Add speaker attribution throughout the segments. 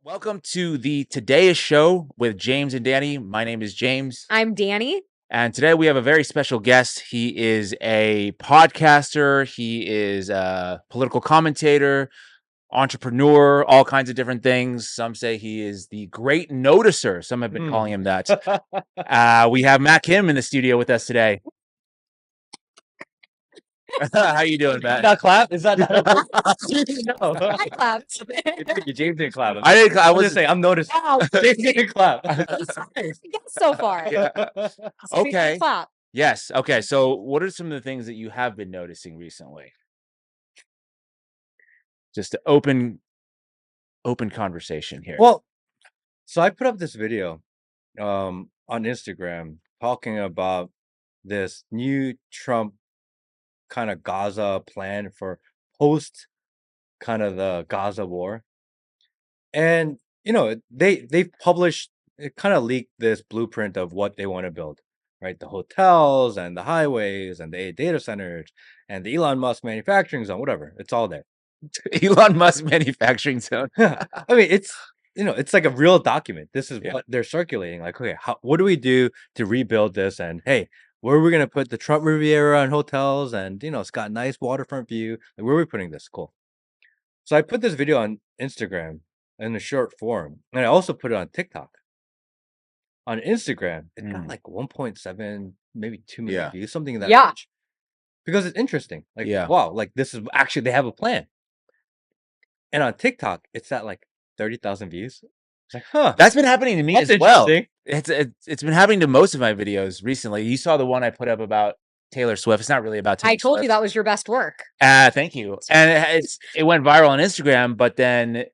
Speaker 1: Welcome to the Today Show with James and Danny. My name is James.
Speaker 2: I'm Dani.
Speaker 1: And today we have a very special guest. He is a podcaster, he is a political commentator, entrepreneur, all kinds of different things. Some say he is the great noticer. Some have been calling him that. We have Matt Kim in the studio with us today. How you doing, Matt?
Speaker 3: Not clap? Is that not
Speaker 1: No.
Speaker 2: I clapped.
Speaker 3: James didn't clap.
Speaker 1: I didn't. I
Speaker 3: was
Speaker 1: was
Speaker 3: just saying, I'm noticing.
Speaker 2: Wow.
Speaker 3: James didn't clap.
Speaker 2: Yes, so far.
Speaker 1: Okay.
Speaker 2: Clap.
Speaker 1: Yes. Okay. So, what are some of the things that you have been noticing recently? Just an open conversation here.
Speaker 3: Well, so I put up this video on Instagram talking about this new Trump kind of Gaza plan for post kind of the Gaza war. And they've published, it kind of leaked this blueprint of what they want to build, right? The hotels and the highways and the data centers and the Elon Musk manufacturing zone, whatever. It's all there.
Speaker 1: Elon Musk manufacturing zone.
Speaker 3: I mean, it's like a real document. This is
Speaker 1: Yeah.
Speaker 3: what they're circulating. Like, okay, what do we do to rebuild this? And hey, where are we gonna put the Trump Riviera and hotels? And it's got a nice waterfront view. Like, where are we putting this? Cool. So I put this video on Instagram in a short form, and I also put it on TikTok. On Instagram, it got like 1.7, maybe 2 million
Speaker 1: Yeah.
Speaker 3: views, something in that
Speaker 2: Yeah.
Speaker 3: range. Because it's interesting. Like,
Speaker 1: Yeah.
Speaker 3: wow, like this is actually they have a plan. And on TikTok, it's at like 30,000 views. It's like, huh,
Speaker 1: That's been happening to me
Speaker 3: that's
Speaker 1: as well.
Speaker 3: interesting.
Speaker 1: It's been happening to most of my videos recently. You saw the one I put up about Taylor Swift. It's not really about Taylor
Speaker 2: I told
Speaker 1: Swift.
Speaker 2: you that was your best work.
Speaker 1: Thank you. And it went viral on Instagram, but then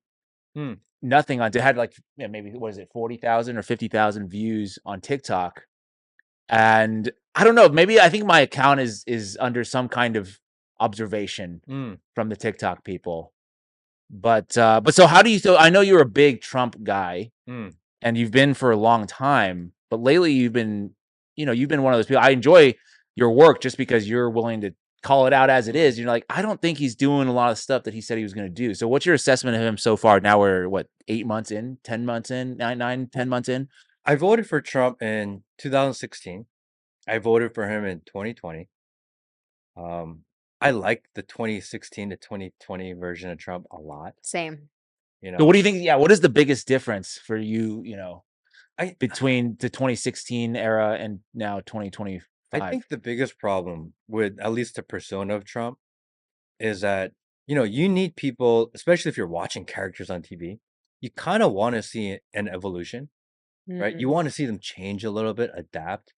Speaker 1: nothing on. It had like maybe what is it, 40,000 or 50,000 views on TikTok. And I don't know. Maybe I think my account is under some kind of observation from the TikTok people. But so how do you feel? I know you're a big Trump guy, and you've been for a long time. But lately, you've been one of those people. I enjoy your work just because you're willing to call it out as it is. You're like, I don't think he's doing a lot of stuff that he said he was going to do. So, what's your assessment of him so far? Now we're what, 8 months in, 10 months in, 10 months in.
Speaker 3: I voted for Trump in 2016. I voted for him in 2020. I like the 2016 to 2020 version of Trump a lot.
Speaker 2: Same.
Speaker 1: So what do you think? Yeah, what is the biggest difference for you? Between the 2016 era and now 2025.
Speaker 3: I think the biggest problem with at least the persona of Trump is that you need people, especially if you're watching characters on TV, you kind of want to see an evolution, right? You want to see them change a little bit, adapt.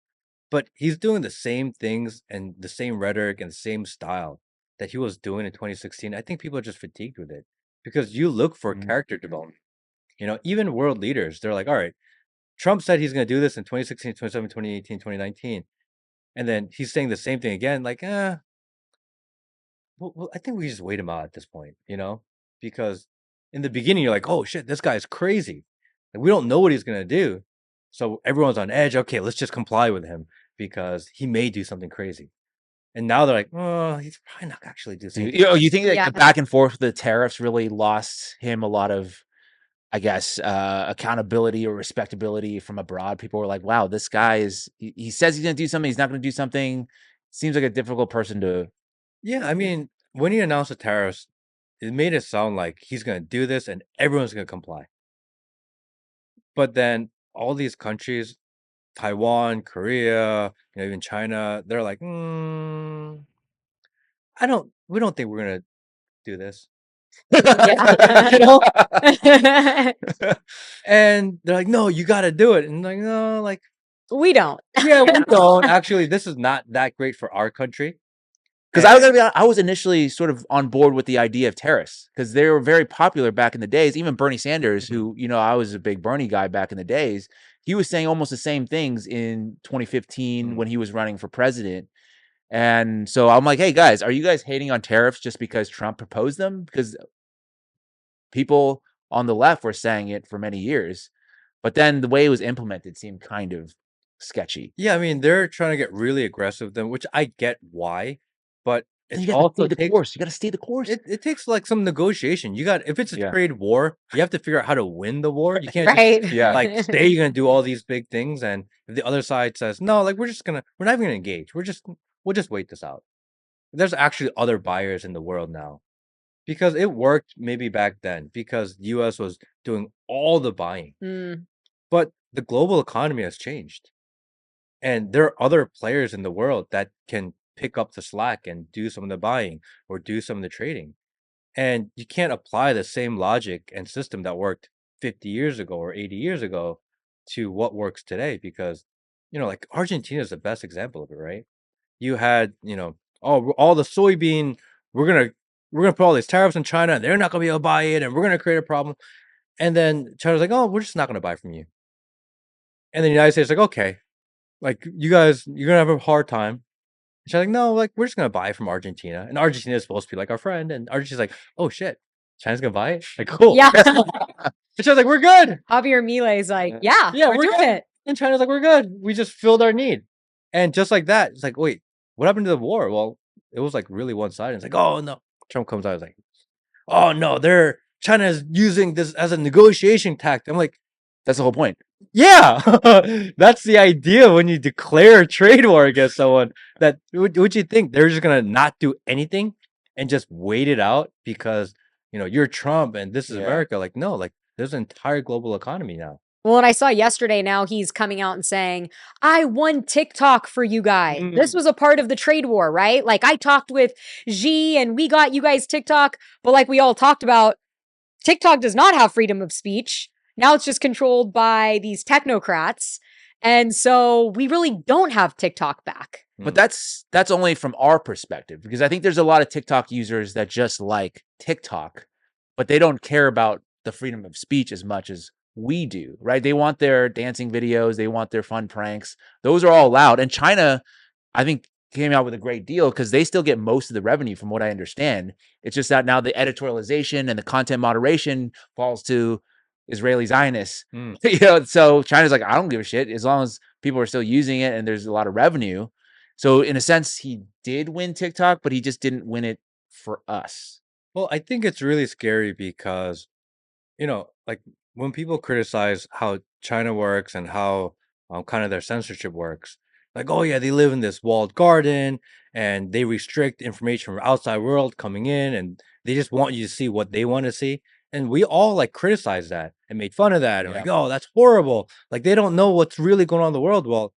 Speaker 3: But he's doing the same things and the same rhetoric and the same style that he was doing in 2016. I think people are just fatigued with it because you look for character development. Even world leaders, they're like, all right, Trump said he's going to do this in 2016, 2017, 2018, 2019. And then he's saying the same thing again. Like, well, I think we just wait him out at this point, because in the beginning, you're like, oh shit, this guy's crazy. Like, we don't know what he's going to do. So everyone's on edge. Okay, let's just comply with him because he may do something crazy. And now they're like, oh, he's probably not actually do something.
Speaker 1: You think that the back and forth with the tariffs really lost him a lot of, I guess, accountability or respectability from abroad? People were like, wow, this guy he says he's going to do something. He's not going to do something. Seems like a difficult person to.
Speaker 3: Yeah, I mean, when he announced the tariffs, it made it sound like he's going to do this and everyone's going to comply. But then all these countries, Taiwan, Korea, even China, they're like, we don't think we're going to do this. And they're like, no, you got to do it. And like, no, like,
Speaker 2: we don't.
Speaker 3: Yeah, we don't. Actually, this is not that great for our country.
Speaker 1: Because I was initially sort of on board with the idea of tariffs because they were very popular back in the days. Even Bernie Sanders, who, I was a big Bernie guy back in the days, he was saying almost the same things in 2015 when he was running for president. And so I'm like, hey, guys, are you guys hating on tariffs just because Trump proposed them? Because people on the left were saying it for many years. But then the way it was implemented seemed kind of sketchy.
Speaker 3: Yeah, I mean, they're trying to get really aggressive with them, which I get why. But
Speaker 1: And
Speaker 3: it
Speaker 1: you gotta
Speaker 3: also
Speaker 1: stay the
Speaker 3: takes
Speaker 1: course. You gotta stay the course.
Speaker 3: it takes like some negotiation. If it's a
Speaker 1: Yeah.
Speaker 3: trade war, you have to figure out how to win the war. You can't just
Speaker 2: Right.
Speaker 1: Yeah.
Speaker 3: like say you're gonna do all these big things, and if the other side says no, like we're not even gonna engage. We'll just wait this out. There's actually other buyers in the world now because it worked maybe back then because the US was doing all the buying.
Speaker 2: Mm,
Speaker 3: But the global economy has changed. And there are other players in the world that can pick up the slack and do some of the buying or do some of the trading. And you can't apply the same logic and system that worked 50 years ago or 80 years ago to what works today because, like Argentina is the best example of it, right? You had, oh, all the soybean, we're gonna we're gonna put all these tariffs on China, and they're not gonna be able to buy it, and we're gonna create a problem. And then China's like, oh, we're just not gonna buy from you. And then the United States is like, okay, like you guys, you're gonna have a hard time. And she's like, no, like we're just gonna buy from Argentina, and Argentina is supposed to be like our friend, and Argentina's like, oh shit, China's gonna buy it, like cool.
Speaker 2: yeah.
Speaker 3: And she's like, we're good.
Speaker 2: Javier Milei's like,
Speaker 1: Yeah.
Speaker 2: yeah, we're
Speaker 3: we're
Speaker 2: doing
Speaker 3: good.
Speaker 2: it.
Speaker 3: And China's like, we're good. We just filled our need. And just like that, it's like, wait, what happened to the war? Well, it was like really one sided. It's like, oh no. Trump comes out, it's like, oh no, China's using this as a negotiation tactic. I'm like,
Speaker 1: That's the whole point.
Speaker 3: yeah, that's the idea when you declare a trade war against someone. That would you think they're just gonna not do anything and just wait it out because you're Trump and this is
Speaker 1: Yeah.
Speaker 3: America? Like, no, like there's an entire global economy now.
Speaker 2: Well, and I saw yesterday now he's coming out and saying, I won TikTok for you guys. This was a part of the trade war, right? Like I talked with Xi and we got you guys TikTok, but like we all talked about, TikTok does not have freedom of speech. Now it's just controlled by these technocrats. And so we really don't have TikTok back.
Speaker 1: But that's only from our perspective, because I think there's a lot of TikTok users that just like TikTok, but they don't care about the freedom of speech as much as we do, right? They want their dancing videos, they want their fun pranks. Those are all allowed. And China, I think, came out with a great deal because they still get most of the revenue from what I understand. It's just that now the editorialization and the content moderation falls to Israeli Zionists. So China's like, I don't give a shit as long as people are still using it and there's a lot of revenue. So in a sense, he did win TikTok, but he just didn't win it for us.
Speaker 3: Well, I think it's really scary because, like when people criticize how China works and how kind of their censorship works, like, oh yeah, they live in this walled garden and they restrict information from outside world coming in and they just want you to see what they want to see. And we all like criticize that and made fun of that and like, oh, that's horrible. Like they don't know what's really going on in the world. Well,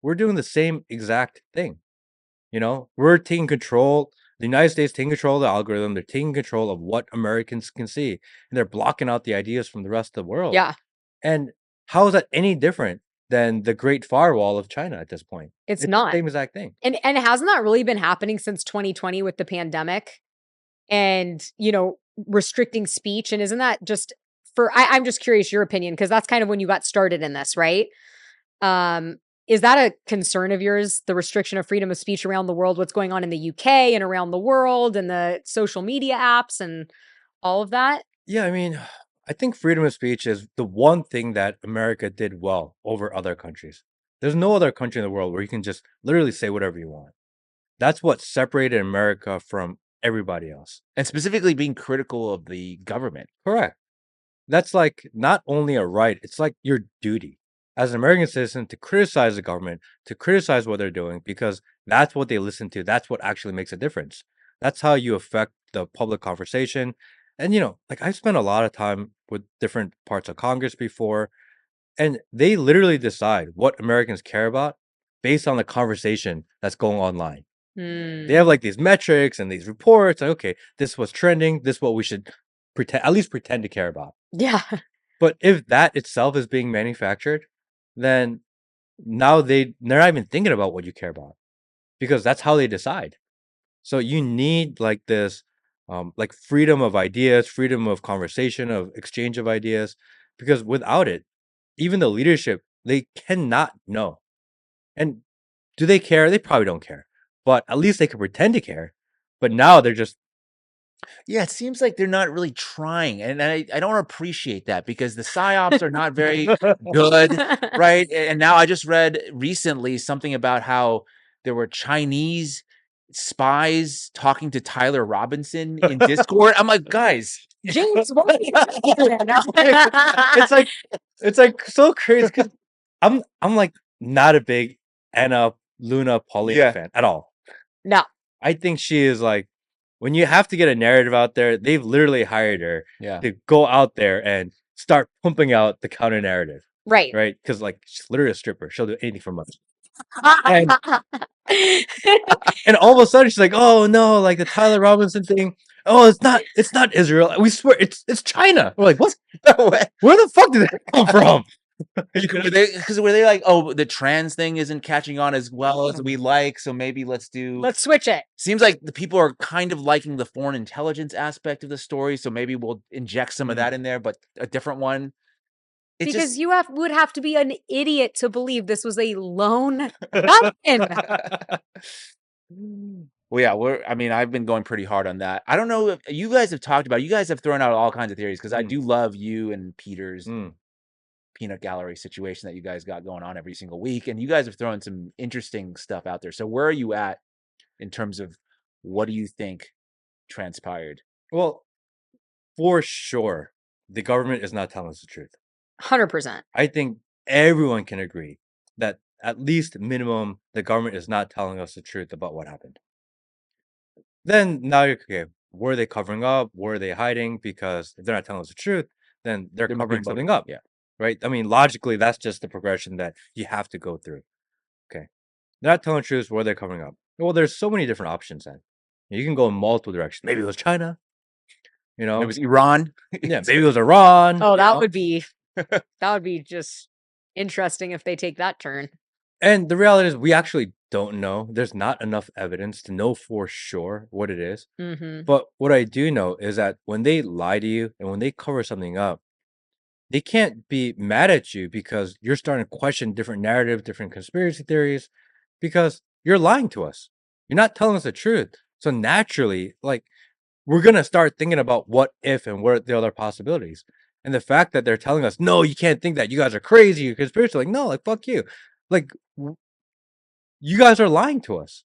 Speaker 3: we're doing the same exact thing. We're taking control. The United States taking control of the algorithm. They're taking control of what Americans can see, and they're blocking out the ideas from the rest of the world.
Speaker 2: Yeah.
Speaker 3: And how is that any different than the Great Firewall of China at this point?
Speaker 2: It's
Speaker 3: the
Speaker 2: not.
Speaker 3: same exact thing.
Speaker 2: And hasn't that really been happening since 2020 with the pandemic and, restricting speech? And isn't that just I'm just curious your opinion, because that's kind of when you got started in this, right? Is that a concern of yours, the restriction of freedom of speech around the world, what's going on in the UK and around the world and the social media apps and all of that?
Speaker 3: Yeah, I mean, I think freedom of speech is the one thing that America did well over other countries. There's no other country in the world where you can just literally say whatever you want. That's what separated America from everybody else.
Speaker 1: And specifically being critical of the government.
Speaker 3: Correct. That's like not only a right, it's like your duty as an American citizen to criticize the government, to criticize what they're doing, because that's what they listen to. That's what actually makes a difference. That's how you affect the public conversation. And, like I've spent a lot of time with different parts of Congress before, and they literally decide what Americans care about based on the conversation that's going online. They have like these metrics and these reports. Like, okay, this was trending. This is what we should at least pretend to care about.
Speaker 2: Yeah.
Speaker 3: But if that itself is being manufactured, then now they're not even thinking about what you care about because that's how they decide. So you need like this, like freedom of ideas, freedom of conversation, of exchange of ideas, because without it, even the leadership, they cannot know. And do they care? They probably don't care, but at least they can pretend to care. But now they're just
Speaker 1: Yeah, it seems like they're not really trying, and I don't appreciate that because the psyops are not very good, right? And now I just read recently something about how there were Chinese spies talking to Tyler Robinson in Discord. I'm like, guys,
Speaker 2: James, what?
Speaker 3: it's like so crazy because I'm like not a big Anna Luna Paulina fan at all.
Speaker 2: No.
Speaker 3: I think she is like, when you have to get a narrative out there, they've literally hired her to go out there and start pumping out the counter narrative.
Speaker 2: Right.
Speaker 3: Right? Because like she's literally a stripper. She'll do anything for money. And, and all of a sudden she's like, oh no, like the Tyler Robinson thing. Oh, it's not Israel. We swear it's China. We're like, what? Where the fuck did that come from?
Speaker 1: Because were they like, oh, the trans thing isn't catching on as well as we like, so maybe let's
Speaker 2: switch it.
Speaker 1: Seems like the people are kind of liking the foreign intelligence aspect of the story, so maybe we'll inject some of that in there, but a different one.
Speaker 2: It's because you would have to be an idiot to believe this was a lone gunman.
Speaker 1: Well, yeah, I mean, I've been going pretty hard on that. I don't know if you guys have talked about. You guys have thrown out all kinds of theories because I do love you and Peter's peanut gallery situation that you guys got going on every single week, and you guys have thrown some interesting stuff out there. So where are you at in terms of what do you think transpired?
Speaker 3: Well, for sure, the government is not telling us the truth.
Speaker 2: 100%.
Speaker 3: I think everyone can agree that at least minimum, the government is not telling us the truth about what happened. Then now you're okay. Were they covering up? Were they hiding? Because if they're not telling us the truth, then they're covering something up.
Speaker 1: Yeah.
Speaker 3: Right? I mean, logically, that's just the progression that you have to go through. Okay. They're not telling the truth. Were they covering up? Well, there's so many different options then. You can go in multiple directions. Maybe it was China. You know,
Speaker 1: it was Iran.
Speaker 3: Yeah, maybe it was Iran.
Speaker 2: Oh, that would be just interesting if they take that turn.
Speaker 3: And the reality is we actually don't know. There's not enough evidence to know for sure what it is. But what I do know is that when they lie to you and when they cover something up, they can't be mad at you because you're starting to question different narratives, different conspiracy theories, because you're lying to us. You're not telling us the truth. So naturally, like, we're going to start thinking about what if and what are the other possibilities. And the fact that they're telling us, no, you can't think that. You guys are crazy. You're conspiracy. Like, no, like, fuck you. Like, you guys are lying to us.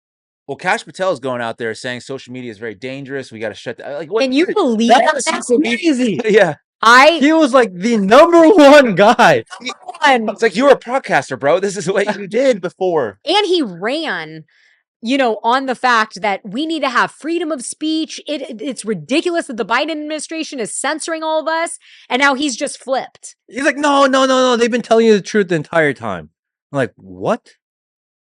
Speaker 1: Well, Kash Patel is going out there saying social media is very dangerous. We got to shut that. Like, what?
Speaker 2: Can you believe that?
Speaker 3: That's crazy.
Speaker 1: Yeah.
Speaker 3: He was like the #1 guy.
Speaker 1: It's like, you were a podcaster, bro. This is what you did before.
Speaker 2: And he ran, on the fact that we need to have freedom of speech. It's ridiculous that the Biden administration is censoring all of us. And now he's just flipped.
Speaker 3: He's like, no. They've been telling you the truth the entire time. I'm like, what?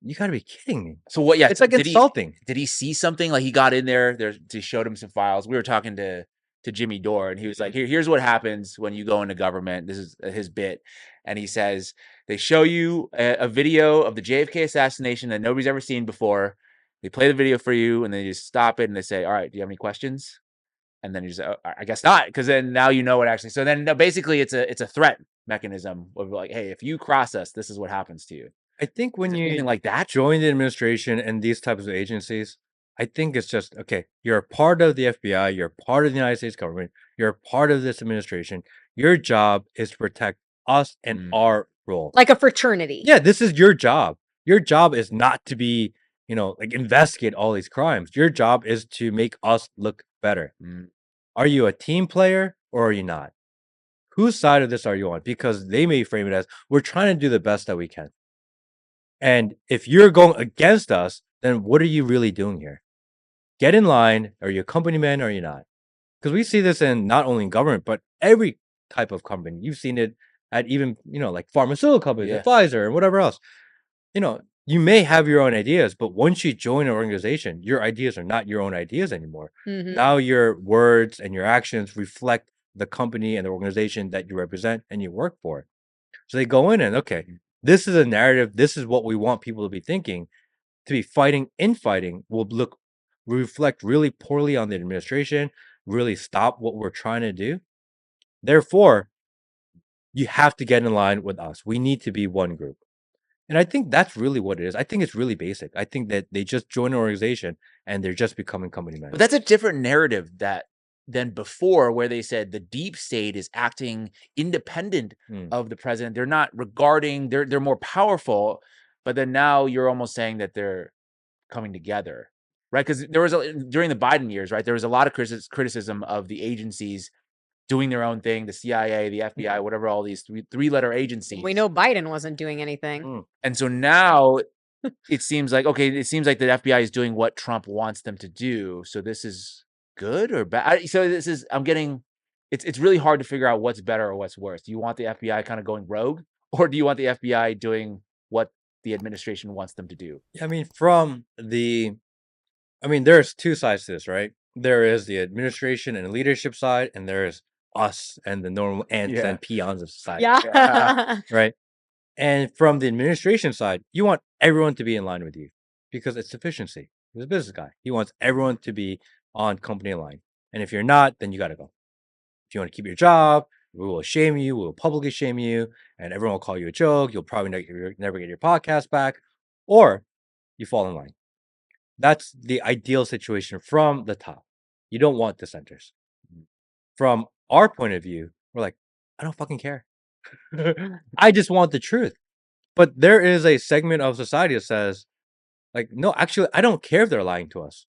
Speaker 3: You gotta be kidding me.
Speaker 1: So what? Yeah,
Speaker 3: it's like insulting.
Speaker 1: Did he see something? Like, he got in there. They showed him some files. We were talking to Jimmy Dore, and he was like, here's what happens when you go into government. This is his bit. And he says, they show you a video of the JFK assassination that nobody's ever seen before. They play the video for you, and they just stop it, and they say, all right, do you have any questions? And then you just, I guess not, because then now you know what actually. So then basically it's a threat mechanism of like, hey, if you cross us, this is what happens to you.
Speaker 3: I think when you
Speaker 1: like that
Speaker 3: join the administration and these types of agencies, I think it's just, okay, you're a part of the FBI, you're part of the United States government, you're a part of this administration. Your job is to protect us and our role.
Speaker 2: Like a fraternity.
Speaker 3: Yeah, this is your job. Your job is not to be, like investigate all these crimes. Your job is to make us look better. Are you a team player or are you not? Whose side of this are you on? Because they may frame it as, we're trying to do the best that we can. And if you're going against us, then what are you really doing here? Get in line. Are you a company man or are you not? Because we see this in not only in government, but every type of company. You've seen it at even, like pharmaceutical companies, like Pfizer and whatever else. You may have your own ideas, but once you join an organization, your ideas are not your own ideas anymore. Now your words and your actions reflect the company and the organization that you represent and you work for. So they go in and, okay, this is a narrative. This is what we want people to be thinking. To be fighting, infighting will reflect really poorly on the administration, really stop what we're trying to do. Therefore, you have to get in line with us. We need to be one group. And I think that's really what it is. I think it's really basic. I think that they just join an organization and they're just becoming company men.
Speaker 1: But that's a different narrative than before, where they said the deep state is acting independent of the president. They're not regarding, they're more powerful, but then now you're almost saying that they're coming together. right? Because there was during the Biden years, right? There was a lot of criticism of the agencies doing their own thing, the CIA, the FBI, whatever, all these three-letter agencies.
Speaker 2: We know Biden wasn't doing anything.
Speaker 1: And so now it seems like, okay, it seems like the FBI is doing what Trump wants them to do. So this is good or bad? So this is, I'm getting, it's really hard to figure out what's better or what's worse. Do you want the FBI kind of going rogue, or do you want the FBI doing what the administration wants them to do?
Speaker 3: I mean, there's two sides to this, right? There is the administration and leadership side, and there's us and the normal ants and peons of society.
Speaker 2: Yeah.
Speaker 3: Right. And from the administration side, you want everyone to be in line with you because it's efficiency. He's a business guy. He wants everyone to be on company line. And if you're not, then you got to go. If you want to keep your job, we will shame you. We will publicly shame you. And everyone will call you a joke. You'll probably never get your podcast back. Or you fall in line. That's the ideal situation from the top. You don't want dissenters. From our point of view, we're like, I don't fucking care. I just want the truth. But there is a segment of society that says, like, no, actually, I don't care if they're lying to us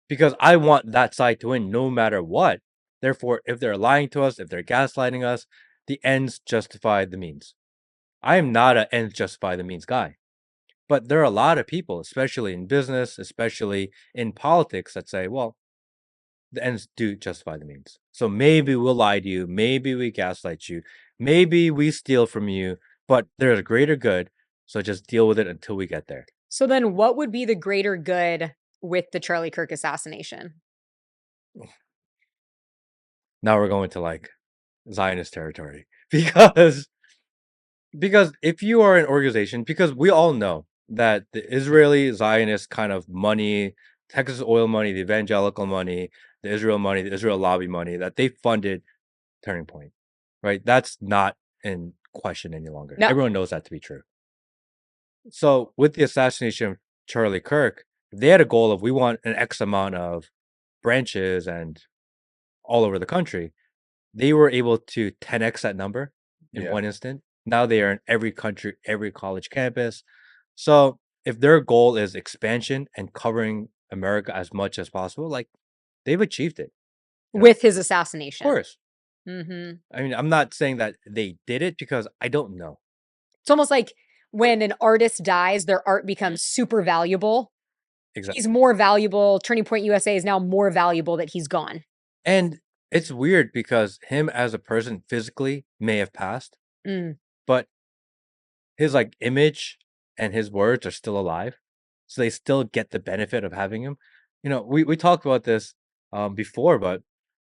Speaker 3: because I want that side to win no matter what. Therefore, if they're lying to us, if they're gaslighting us, the ends justify the means. I am not an ends justify the means guy. But there are a lot of people, especially in business, especially in politics, that say, well, the ends do justify the means. So maybe we'll lie to you. Maybe we gaslight you. Maybe we steal from you, but there's a greater good. So just deal with it until we get there.
Speaker 2: So then what would be the greater good with the Charlie Kirk assassination?
Speaker 3: Now we're going to like Zionist territory because if you are an organization, because we all know that the Israeli Zionist kind of money, Texas oil money, the evangelical money, the Israel money, the Israel lobby money, that they funded Turning Point, right? That's not in question any longer.
Speaker 2: No.
Speaker 3: Everyone knows that to be true. So with the assassination of Charlie Kirk, they had a goal of we want an X amount of branches and all over the country. They were able to 10x that number in one instant. Now they are in every country, every college campus. So if their goal is expansion and covering America as much as possible, like they've achieved it.
Speaker 2: With his assassination.
Speaker 3: Of course.
Speaker 2: Mm-hmm.
Speaker 3: I mean, I'm not saying that they did it because I don't know.
Speaker 2: It's almost like when an artist dies, their art becomes super valuable.
Speaker 3: Exactly.
Speaker 2: He's more valuable. Turning Point USA is now more valuable that he's gone.
Speaker 3: And it's weird because him as a person physically may have passed, but his like image and his words are still alive. So they still get the benefit of having him. You know, we talked about this before, but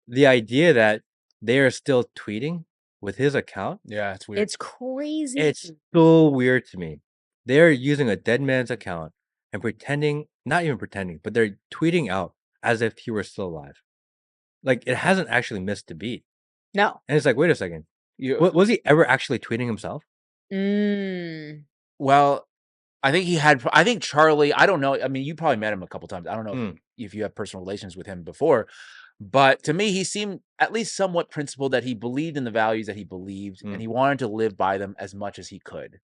Speaker 3: the idea that they are still tweeting with his account.
Speaker 1: Yeah, it's weird.
Speaker 2: It's crazy.
Speaker 3: It's so weird to me. They're using a dead man's account and pretending, not even pretending, but they're tweeting out as if he were still alive. Like it hasn't actually missed a beat.
Speaker 2: No.
Speaker 3: And it's like, wait a second. Was he ever actually tweeting himself?
Speaker 1: Well, I think Charlie, I don't know. I mean, you probably met him a couple times. I don't know if you have personal relations with him before, but to me, he seemed at least somewhat principled, that he believed in the values that he believed and he wanted to live by them as much as he could.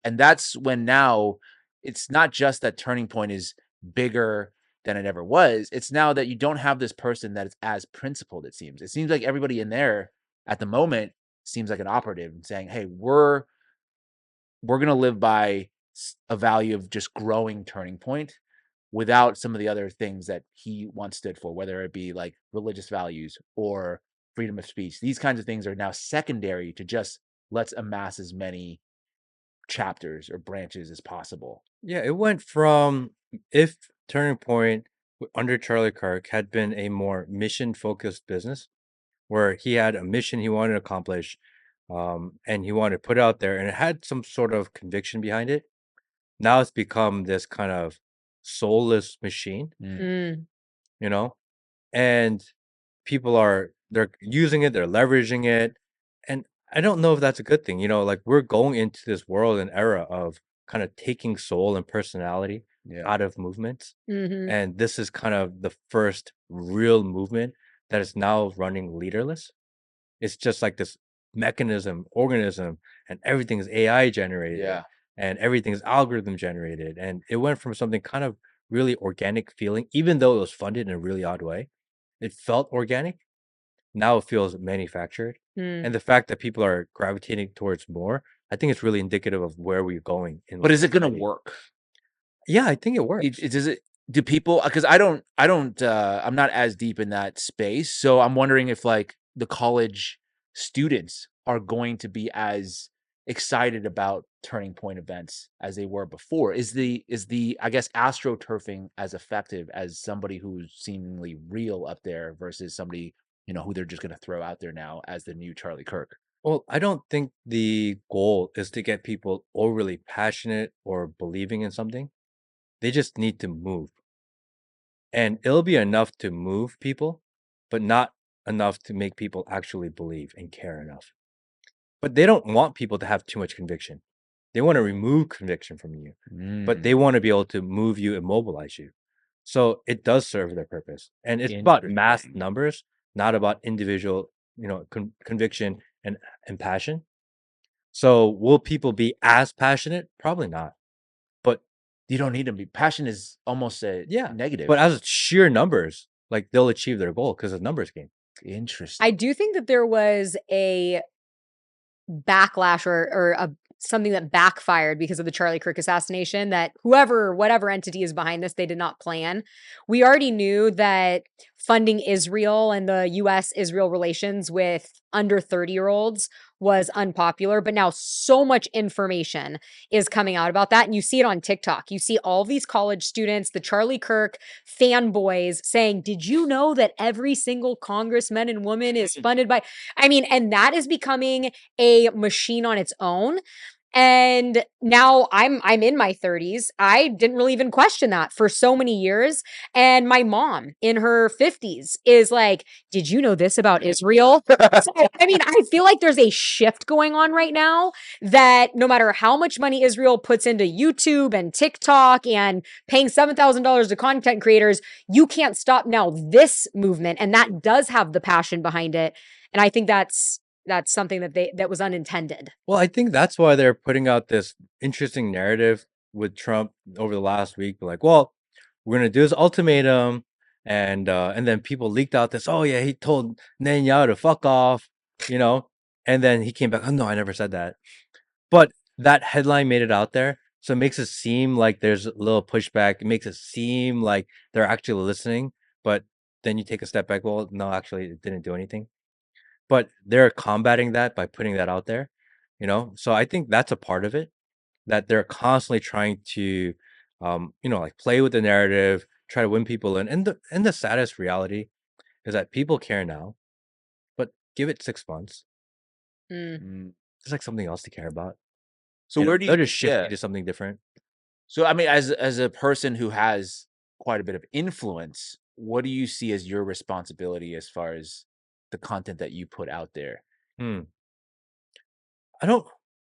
Speaker 1: And that's when now it's not just that Turning Point is bigger than it ever was. It's now that you don't have this person that is as principled, it seems. It seems like everybody in there at the moment seems like an operative and saying, hey, we're going to live by a value of just growing Turning Point without some of the other things that he once stood for, whether it be like religious values or freedom of speech. These kinds of things are now secondary to just let's amass as many chapters or branches as possible.
Speaker 3: Yeah, it went from, if Turning Point under Charlie Kirk had been a more mission focused business where he had a mission he wanted to accomplish, and he wanted to put it out there and it had some sort of conviction behind it. Now it's become this kind of soulless machine, you know, and they're using it, they're leveraging it. And I don't know if that's a good thing. You know, like we're going into this world and era of kind of taking soul and personality out of movements. And this is kind of the first real movement that is now running leaderless. It's just like this mechanism, organism, and everything is AI generated and everything is algorithm generated. And it went from something kind of really organic feeling, even though it was funded in a really odd way. It felt organic. Now it feels manufactured.
Speaker 2: Mm.
Speaker 3: And the fact that people are gravitating towards more, I think it's really indicative of where we're going in
Speaker 1: But is it gonna
Speaker 3: society.
Speaker 1: work?
Speaker 3: Yeah, I think it works.
Speaker 1: Does it do people, because I'm not as deep in that space, so I'm wondering if, like, the college students are going to be as excited about turning point events as they were before. Is the, I guess, astroturfing as effective as somebody who's seemingly real up there versus somebody, who they're just gonna throw out there now as the new Charlie Kirk?
Speaker 3: Well, I don't think the goal is to get people overly passionate or believing in something. They just need to move. And it'll be enough to move people, but not enough to make people actually believe and care enough. But they don't want people to have too much conviction. They want to remove conviction from you, but they
Speaker 1: Mm,
Speaker 3: want to be able to move you and mobilize you. So it does serve their purpose. And it's about mass
Speaker 1: interesting.
Speaker 3: numbers, not about individual, conviction and passion. So will people be as passionate? Probably not. But
Speaker 1: You don't need to be passion is almost a
Speaker 3: yeah,
Speaker 1: negative.
Speaker 3: but as sheer numbers, like they'll achieve their goal because it's a numbers game.
Speaker 1: Interesting.
Speaker 2: I do think that there was a backlash or something that backfired because of the Charlie Kirk assassination that whatever entity is behind this, they did not plan. We already knew that funding Israel and the US-Israel relations with under 30-year-olds was unpopular, but now so much information is coming out about that. And you see it on TikTok. You see all these college students, the Charlie Kirk fanboys saying, did you know that every single congressman and woman is funded by, and that is becoming a machine on its own. And now I'm in my 30s. I didn't really even question that for so many years. And my mom in her 50s is like, "Did you know this about Israel?" So, I feel like there's a shift going on right now that no matter how much money Israel puts into YouTube and TikTok and paying $7,000 to content creators, you can't stop now this movement. And that does have the passion behind it. And I think that's something that was unintended.
Speaker 3: Well, I think that's why they're putting out this interesting narrative with Trump over the last week. Like, well, we're gonna do this ultimatum, and then people leaked out this. Oh yeah, he told Netanyahu to fuck off, you know, and then he came back. Oh no, I never said that. But that headline made it out there, so it makes it seem like there's a little pushback. It makes it seem like they're actually listening, but then you take a step back. Well, no, actually, it didn't do anything. But they're combating that by putting that out there, So I think that's a part of it, that they're constantly trying to, like play with the narrative, try to win people in. And the saddest reality is that people care now, but give it 6 months.
Speaker 2: Mm.
Speaker 1: Mm.
Speaker 3: There's like something else to care about.
Speaker 1: So where do you
Speaker 3: They'll just shift
Speaker 1: yeah.
Speaker 3: you to something different.
Speaker 1: So, as a person who has quite a bit of influence, what do you see as your responsibility as far as the content that you put out there?
Speaker 3: Hmm. I don't.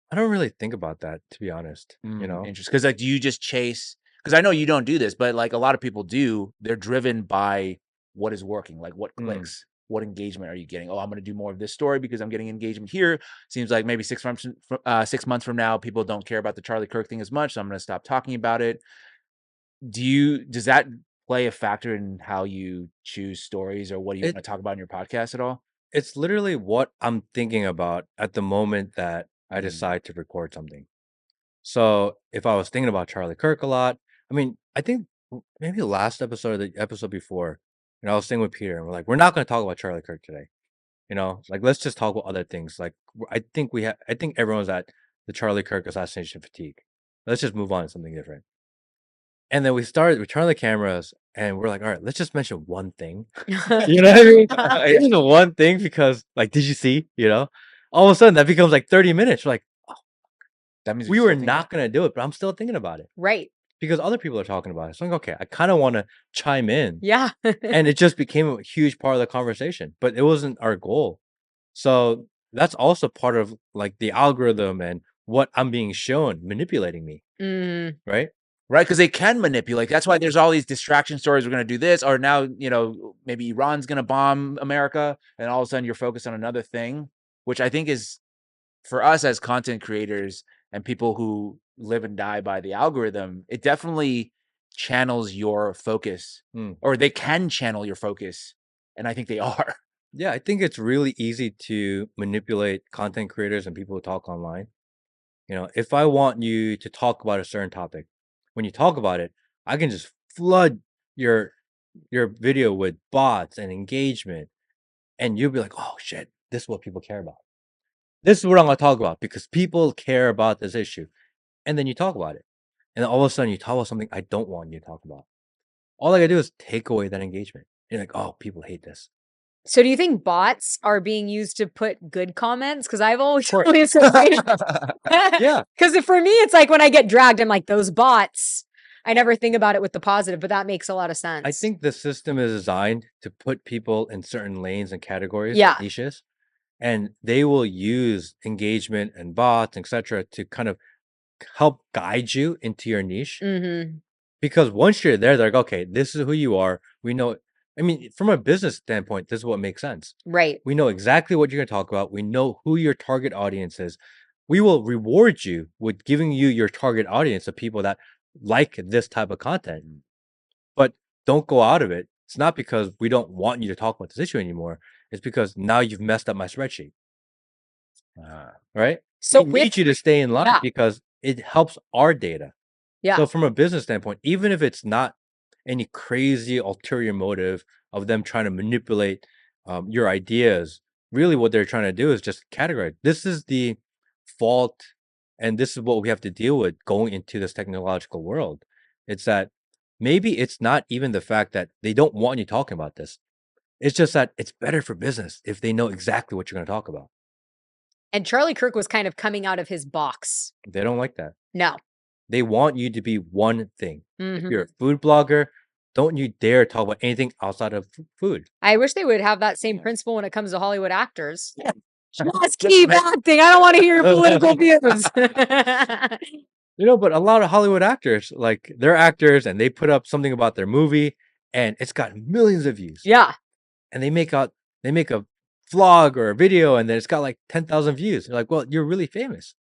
Speaker 3: I don't really think about that, to be honest.
Speaker 1: Interesting. Because, like, do you just chase? Because I know you don't do this, but, like, a lot of people do. They're driven by what is working, like what
Speaker 3: Hmm.
Speaker 1: clicks, what engagement are you getting? Oh, I'm gonna do more of this story because I'm getting engagement here. Seems like maybe 6 months from now, people don't care about the Charlie Kirk thing as much, so I'm gonna stop talking about it. Does that play a factor in how you choose stories or what do you
Speaker 3: It
Speaker 1: wanna talk about in your podcast at all?
Speaker 3: it's literally what I'm thinking about at the moment that I
Speaker 1: Mm,
Speaker 3: decide to record something. So if I was thinking about Charlie Kirk a lot, I think maybe the last episode or the episode before, I was sitting with Peter and we're like, we're not going to talk about Charlie Kirk today. Like let's just talk about other things. Like I think everyone's at the Charlie Kirk assassination fatigue. Let's just move on to something different. And then we turn on the cameras and we're like, all right, let's just mention one thing. You know what I mean? This is the one thing because like, did you see? All of a sudden that becomes like 30 minutes. We're like,
Speaker 1: that means we
Speaker 3: we were
Speaker 1: still think
Speaker 3: not gonna do it, but I'm still thinking about it
Speaker 2: Right.
Speaker 3: because other people are talking about it. So I'm like, okay, I kind of want to chime in,
Speaker 2: Yeah.
Speaker 3: and it just became a huge part of the conversation. But it wasn't our goal. So that's also part of like the algorithm and what I'm being shown manipulating me,
Speaker 2: Mhm.
Speaker 3: right?
Speaker 1: right? Because they can manipulate. That's why there's all these distraction stories. We're gonna do this, or now, maybe Iran's gonna bomb America, and all of a sudden you're focused on another thing, which I think is for us as content creators and people who live and die by the algorithm, it definitely channels your focus, or they can channel your focus, and I think they are.
Speaker 3: Yeah, I think it's really easy to manipulate content creators and people who talk online. You know, if I want you to talk about a certain topic, when you talk about it, I can just flood your video with bots and engagement, and you'll be like, "Oh shit, this is what people care about. This is what I'm gonna talk about because people care about this issue." And then you talk about it, and then all of a sudden you talk about something I don't want you to talk about. All I gotta do is take away that engagement. And you're like, "Oh, people hate this."
Speaker 2: So do you think bots are being used to put good comments? Because I've always
Speaker 3: Of course.
Speaker 2: only associated
Speaker 3: Yeah.
Speaker 2: Because for me, it's like when I get dragged, I'm like, those bots. I never think about it with the positive, but that makes a lot of sense.
Speaker 3: I think the system is designed to put people in certain lanes and categories,
Speaker 2: Yeah.
Speaker 3: niches, and they will use engagement and bots, etc., to kind of help guide you into your niche.
Speaker 2: Mm-hmm.
Speaker 3: Because once you're there, they're like, okay, this is who you are. We know. I mean, from a business standpoint, this is what makes sense.
Speaker 2: Right.
Speaker 3: We know exactly what you're going to talk about. We know who your target audience is. We will reward you with giving you your target audience of people that like this type of content. But don't go out of it. It's not because we don't want you to talk about this issue anymore. It's because now you've messed up my spreadsheet. Right?
Speaker 2: So
Speaker 3: we need you to stay in line
Speaker 2: Yeah.
Speaker 3: because it helps our data.
Speaker 2: Yeah.
Speaker 3: So from a business standpoint, even if it's not any crazy ulterior motive of them trying to manipulate your ideas, really what they're trying to do is just categorize. This is the fault, and this is what we have to deal with going into this technological world. It's that maybe it's not even the fact that they don't want you talking about this. It's just that it's better for business if they know exactly what you're going to talk about.
Speaker 2: And Charlie Kirk was kind of coming out of his box.
Speaker 3: They don't like that.
Speaker 2: No.
Speaker 3: They want you to be one thing. If
Speaker 2: Mhm.
Speaker 3: you're a food blogger, don't you dare talk about anything outside of food.
Speaker 2: I wish they would have that same principle when it comes to Hollywood actors.
Speaker 1: Yeah.
Speaker 2: Just keep acting. I don't want to hear your political views.
Speaker 3: You know, but a lot of Hollywood actors, like they're actors and they put up something about their movie and it's got millions of views.
Speaker 2: Yeah.
Speaker 3: And they make a vlog or a video and then it's got like 10,000 views. They're like, well, you're really famous.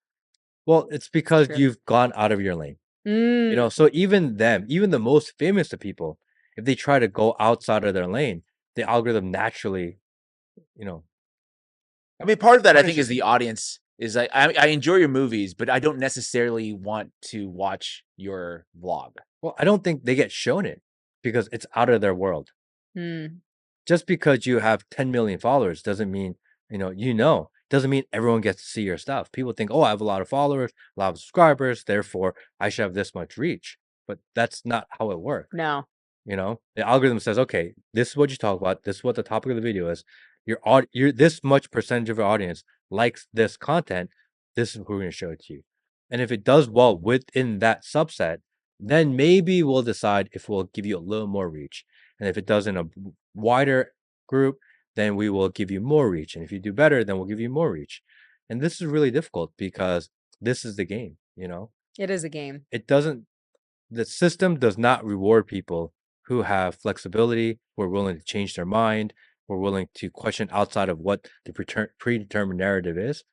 Speaker 3: Well, it's because
Speaker 2: True.
Speaker 3: you've gone out of your lane. You know, so even them, even the most famous of people, if they try to go outside of their lane, the algorithm naturally, you know.
Speaker 1: I mean, part of that I think
Speaker 3: punishes
Speaker 1: is the audience is I enjoy your movies, but I don't necessarily want to watch your vlog.
Speaker 3: Well, I don't think they get shown it because it's out of their world.
Speaker 2: Mm.
Speaker 3: Just because you have 10 million followers doesn't mean, doesn't mean everyone gets to see your stuff. People think, oh, I have a lot of followers, a lot of subscribers, therefore I should have this much reach. But that's not how it works.
Speaker 2: No.
Speaker 3: You know, the algorithm says, okay, this is what you talk about. This is what the topic of the video is. Your this much percentage of your audience likes this content. This is who we're going to show it to you. And if it does well within that subset, then maybe we'll decide if we'll give you a little more reach. And if it does in a wider group, then we will give you more reach. And if you do better, then we'll give you more reach. And this is really difficult because this is the game, you know?
Speaker 2: It is a game.
Speaker 3: The system does not reward people who have flexibility, who are willing to change their mind, who are willing to question outside of what the predetermined narrative is.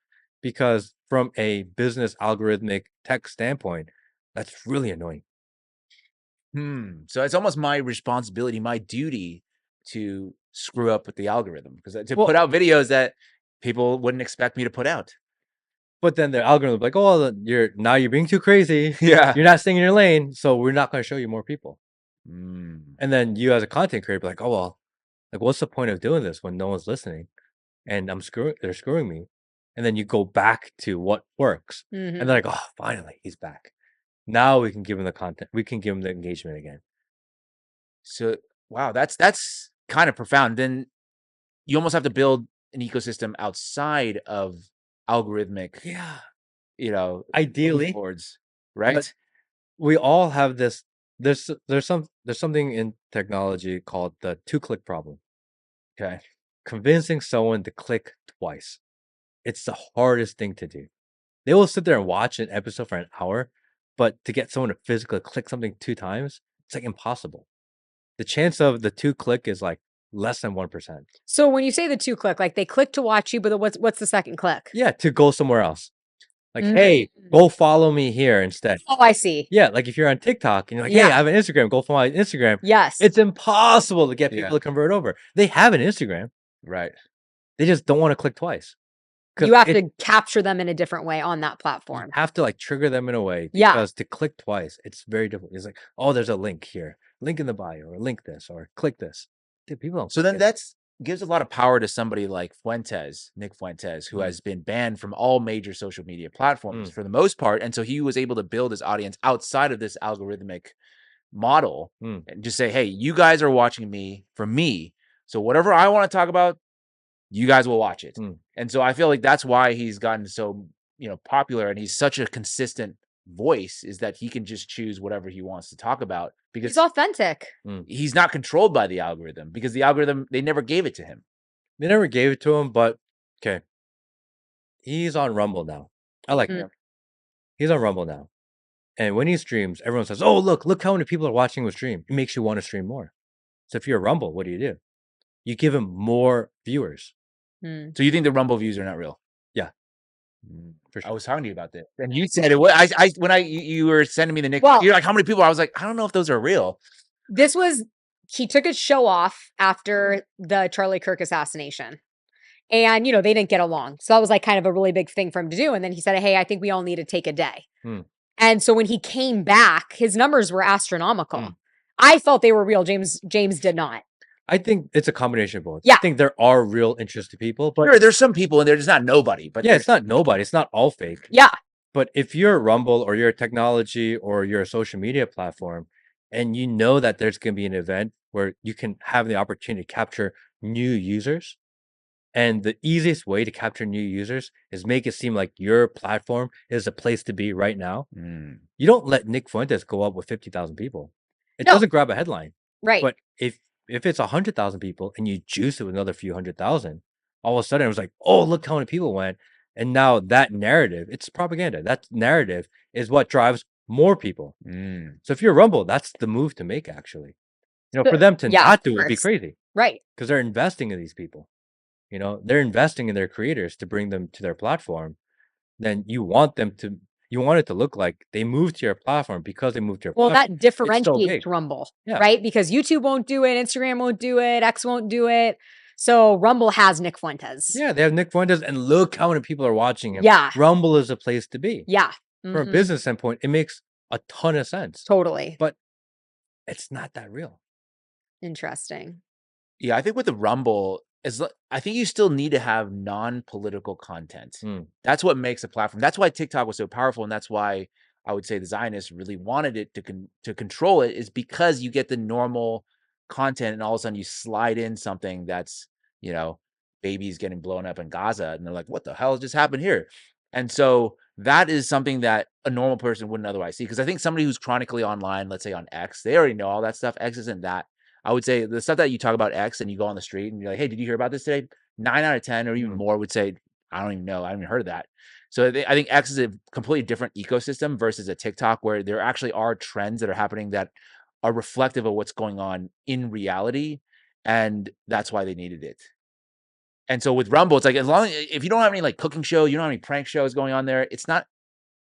Speaker 3: Because from a business algorithmic tech standpoint, that's really annoying.
Speaker 1: So it's almost my responsibility, my duty to screw up with the algorithm because to
Speaker 3: Well-
Speaker 1: put out videos that people wouldn't expect me to put out.
Speaker 3: But then the algorithm will be like, oh, you're being too crazy.
Speaker 1: Yeah.
Speaker 3: You're not staying in your lane, so we're not going to show you more people.
Speaker 1: Mm.
Speaker 3: And then you as a content creator be like, oh well, like what's the point of doing this when no one's listening? And they're screwing me. And then you go back to what works.
Speaker 2: Mhm.
Speaker 3: And they're like, oh, finally, he's back. Now we can give him the content. We can give him the engagement again.
Speaker 1: So wow, that's kind of profound. Then you almost have to build an ecosystem outside of algorithmic,
Speaker 3: Yeah.
Speaker 1: ideally
Speaker 3: Ideally,
Speaker 1: boards, right?
Speaker 3: but we all have this. There's something in technology called the 2-click problem.
Speaker 1: Okay.
Speaker 3: Convincing someone to click twice. It's the hardest thing to do. They will sit there and watch an episode for an hour, but to get someone to physically click something 2 times, it's like impossible. The chance of the 2-click is like less than 1%.
Speaker 2: So when you say the 2-click, like they click to watch you, but what's the second click?
Speaker 3: Yeah, to go somewhere else. Like, hey, go follow me here instead.
Speaker 2: Oh, I see.
Speaker 3: Yeah, like if you're on TikTok and you're like, hey,
Speaker 2: Yeah.
Speaker 3: I have an Instagram, go follow my Instagram.
Speaker 2: Yes.
Speaker 3: It's impossible to get
Speaker 1: Yeah.
Speaker 3: people to convert over. They have an Instagram.
Speaker 1: Right.
Speaker 3: They just don't want to click twice.
Speaker 2: You have to capture them in a different way on that
Speaker 3: You
Speaker 2: platform.
Speaker 3: have to like trigger them in a way
Speaker 2: Yeah.
Speaker 3: because to click twice, it's very difficult. It's like, oh, there's a link here, link in the bio, or link this, or click this. Dude, people don't.
Speaker 1: So
Speaker 3: click
Speaker 1: then
Speaker 3: it.
Speaker 1: that's gives a lot of power to somebody like Nick Fuentes, who has been banned from all major social media platforms for the most part. And so he was able to build his audience outside of this algorithmic model and just say, hey, you guys are watching me for me. So whatever I want to talk about, you guys will watch it. And so I feel like that's why he's gotten so, popular, and he's such a consistent voice, is that he can just choose whatever he wants to talk about because
Speaker 2: He's authentic.
Speaker 1: he's not controlled by the algorithm, because the algorithm, they never gave it to him.
Speaker 3: They never gave it to him, but okay. He's on Rumble now. I like him. He's on Rumble now. And when he streams, everyone says, oh, look how many people are watching him stream. It makes you want to stream more. So if you're a Rumble, what do? You give him more viewers.
Speaker 1: So you think the Rumble views are not real?
Speaker 3: Yeah. For sure.
Speaker 1: I was talking to you about that, and you said it. You were sending me the Nick, you're like, how many people? I was like, I don't know if those are real.
Speaker 2: He took his show off after the Charlie Kirk assassination. And, they didn't get along. So that was like kind of a really big thing for him to do. And then he said, hey, I think we all need to take a day. And so when he came back, his numbers were astronomical. I felt they were real. James did not.
Speaker 3: I think it's a combination of both.
Speaker 2: Yeah.
Speaker 3: I think there are real interested people, but
Speaker 1: sure, there's some people, and they're just not nobody. But
Speaker 3: yeah, it's not nobody. It's not all fake.
Speaker 2: Yeah.
Speaker 3: But if you're a Rumble or you're a technology or you're a social media platform, and you know that there's going to be an event where you can have the opportunity to capture new users, and the easiest way to capture new users is make it seem like your platform is a place to be right now. You don't let Nick Fuentes go up with 50,000 people. It doesn't grab a headline.
Speaker 2: Right.
Speaker 3: But if it's 100,000 people and you juice it with another few 100,000, all of a sudden it was like, oh, look how many people went. And now that narrative, it's propaganda. That narrative is what drives more people. So if you're Rumble, that's the move to make, actually. For them to not do it would be crazy.
Speaker 2: Right.
Speaker 3: Because they're investing in these people. They're investing in their creators to bring them to their platform. Then you want it to look like they moved to your platform because they moved to your platform.
Speaker 2: Well, that differentiates Rumble, right? Because YouTube won't do it, Instagram won't do it, X won't do it. So Rumble has Nick Fuentes.
Speaker 3: Yeah, they have Nick Fuentes, and look how many people are watching him.
Speaker 2: Yeah.
Speaker 3: Rumble is a place to be.
Speaker 2: Yeah.
Speaker 3: From a business standpoint, it makes a ton of sense.
Speaker 2: Totally.
Speaker 3: But it's not that real.
Speaker 2: Interesting.
Speaker 1: Yeah, I think with the Rumble, I think you still need to have non-political content. That's what makes a platform. That's why TikTok was so powerful, and that's why I would say the Zionists really wanted it to control it, is because you get the normal content, and all of a sudden you slide in something that's, babies getting blown up in Gaza, and they're like, what the hell just happened here? And so that is something that a normal person wouldn't otherwise see. Because I think somebody who's chronically online, let's say on X, they already know all that stuff. X isn't that. I would say the stuff that you talk about X and you go on the street and you're like, hey, did you hear about this today? 9 out of 10 or even more would say, I don't even know. I haven't heard of that. So I think X is a completely different ecosystem versus a TikTok, where there actually are trends that are happening that are reflective of what's going on in reality. And that's why they needed it. And so with Rumble, it's like, if you don't have any like cooking show, you don't have any prank shows going on there,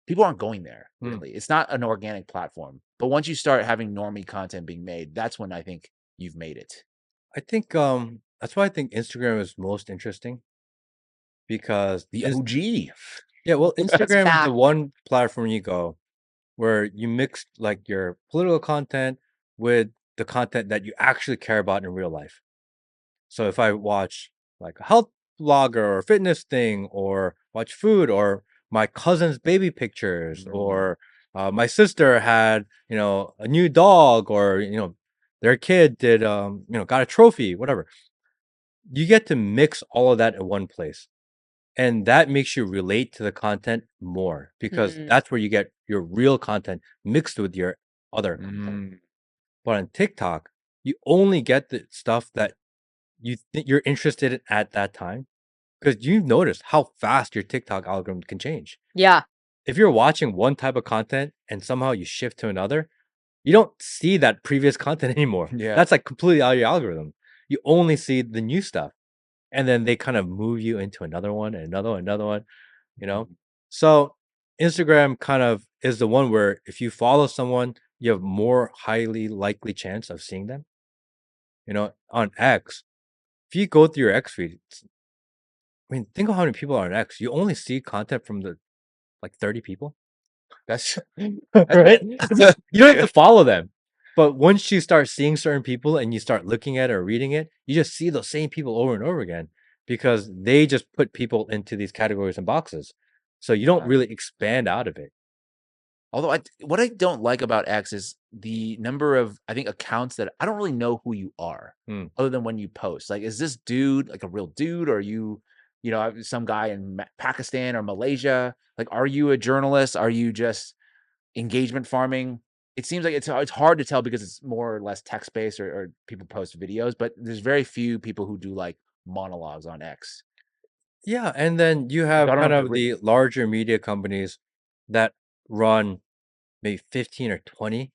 Speaker 1: people aren't going there, really. It's not an organic platform. But once you start having normie content being made, that's when I think you've made it.
Speaker 3: I think that's why I think Instagram is most interesting, because
Speaker 1: the OG.
Speaker 3: Yeah, well, Instagram is the one platform you go where you mix like your political content with the content that you actually care about in real life. So if I watch like a health blogger or fitness thing, or watch food, or my cousin's baby pictures, or my sister had, a new dog, or, their kid did, got a trophy, whatever. You get to mix all of that in one place. And that makes you relate to the content more, because that's where you get your real content mixed with your other content. But on TikTok, you only get the stuff that you think you're interested in at that time, because you've noticed how fast your TikTok algorithm can change.
Speaker 2: Yeah.
Speaker 3: If you're watching one type of content and somehow you shift to another, you don't see that previous content anymore.
Speaker 1: Yeah.
Speaker 3: That's like completely out of your algorithm. You only see the new stuff. And then they kind of move you into another one and another one, So Instagram kind of is the one where if you follow someone, you have more highly likely chance of seeing them. On X, if you go through your X feed, I mean, think of how many people are on X. You only see content from the like 30 people,
Speaker 1: That's
Speaker 3: right? You don't have to follow them. But once you start seeing certain people and you start looking at it or reading it, you just see those same people over and over again because they just put people into these categories and boxes. So you don't
Speaker 1: Yeah.
Speaker 3: really expand out of it.
Speaker 1: Although what I don't like about X is the number of, I think, accounts that I don't really know who you are
Speaker 3: Hmm.
Speaker 1: other than when you post. Like, is this dude like a real dude, or are you, some guy in Pakistan or Malaysia? Like, are you a journalist? Are you just engagement farming? It seems like it's hard to tell because it's more or less text based, or people post videos, but there's very few people who do like monologues on X.
Speaker 3: Yeah, and then you
Speaker 1: So
Speaker 3: have
Speaker 1: I don't know
Speaker 3: kind
Speaker 1: if they're
Speaker 3: of
Speaker 1: written.
Speaker 3: the larger media companies that run maybe 15 or 20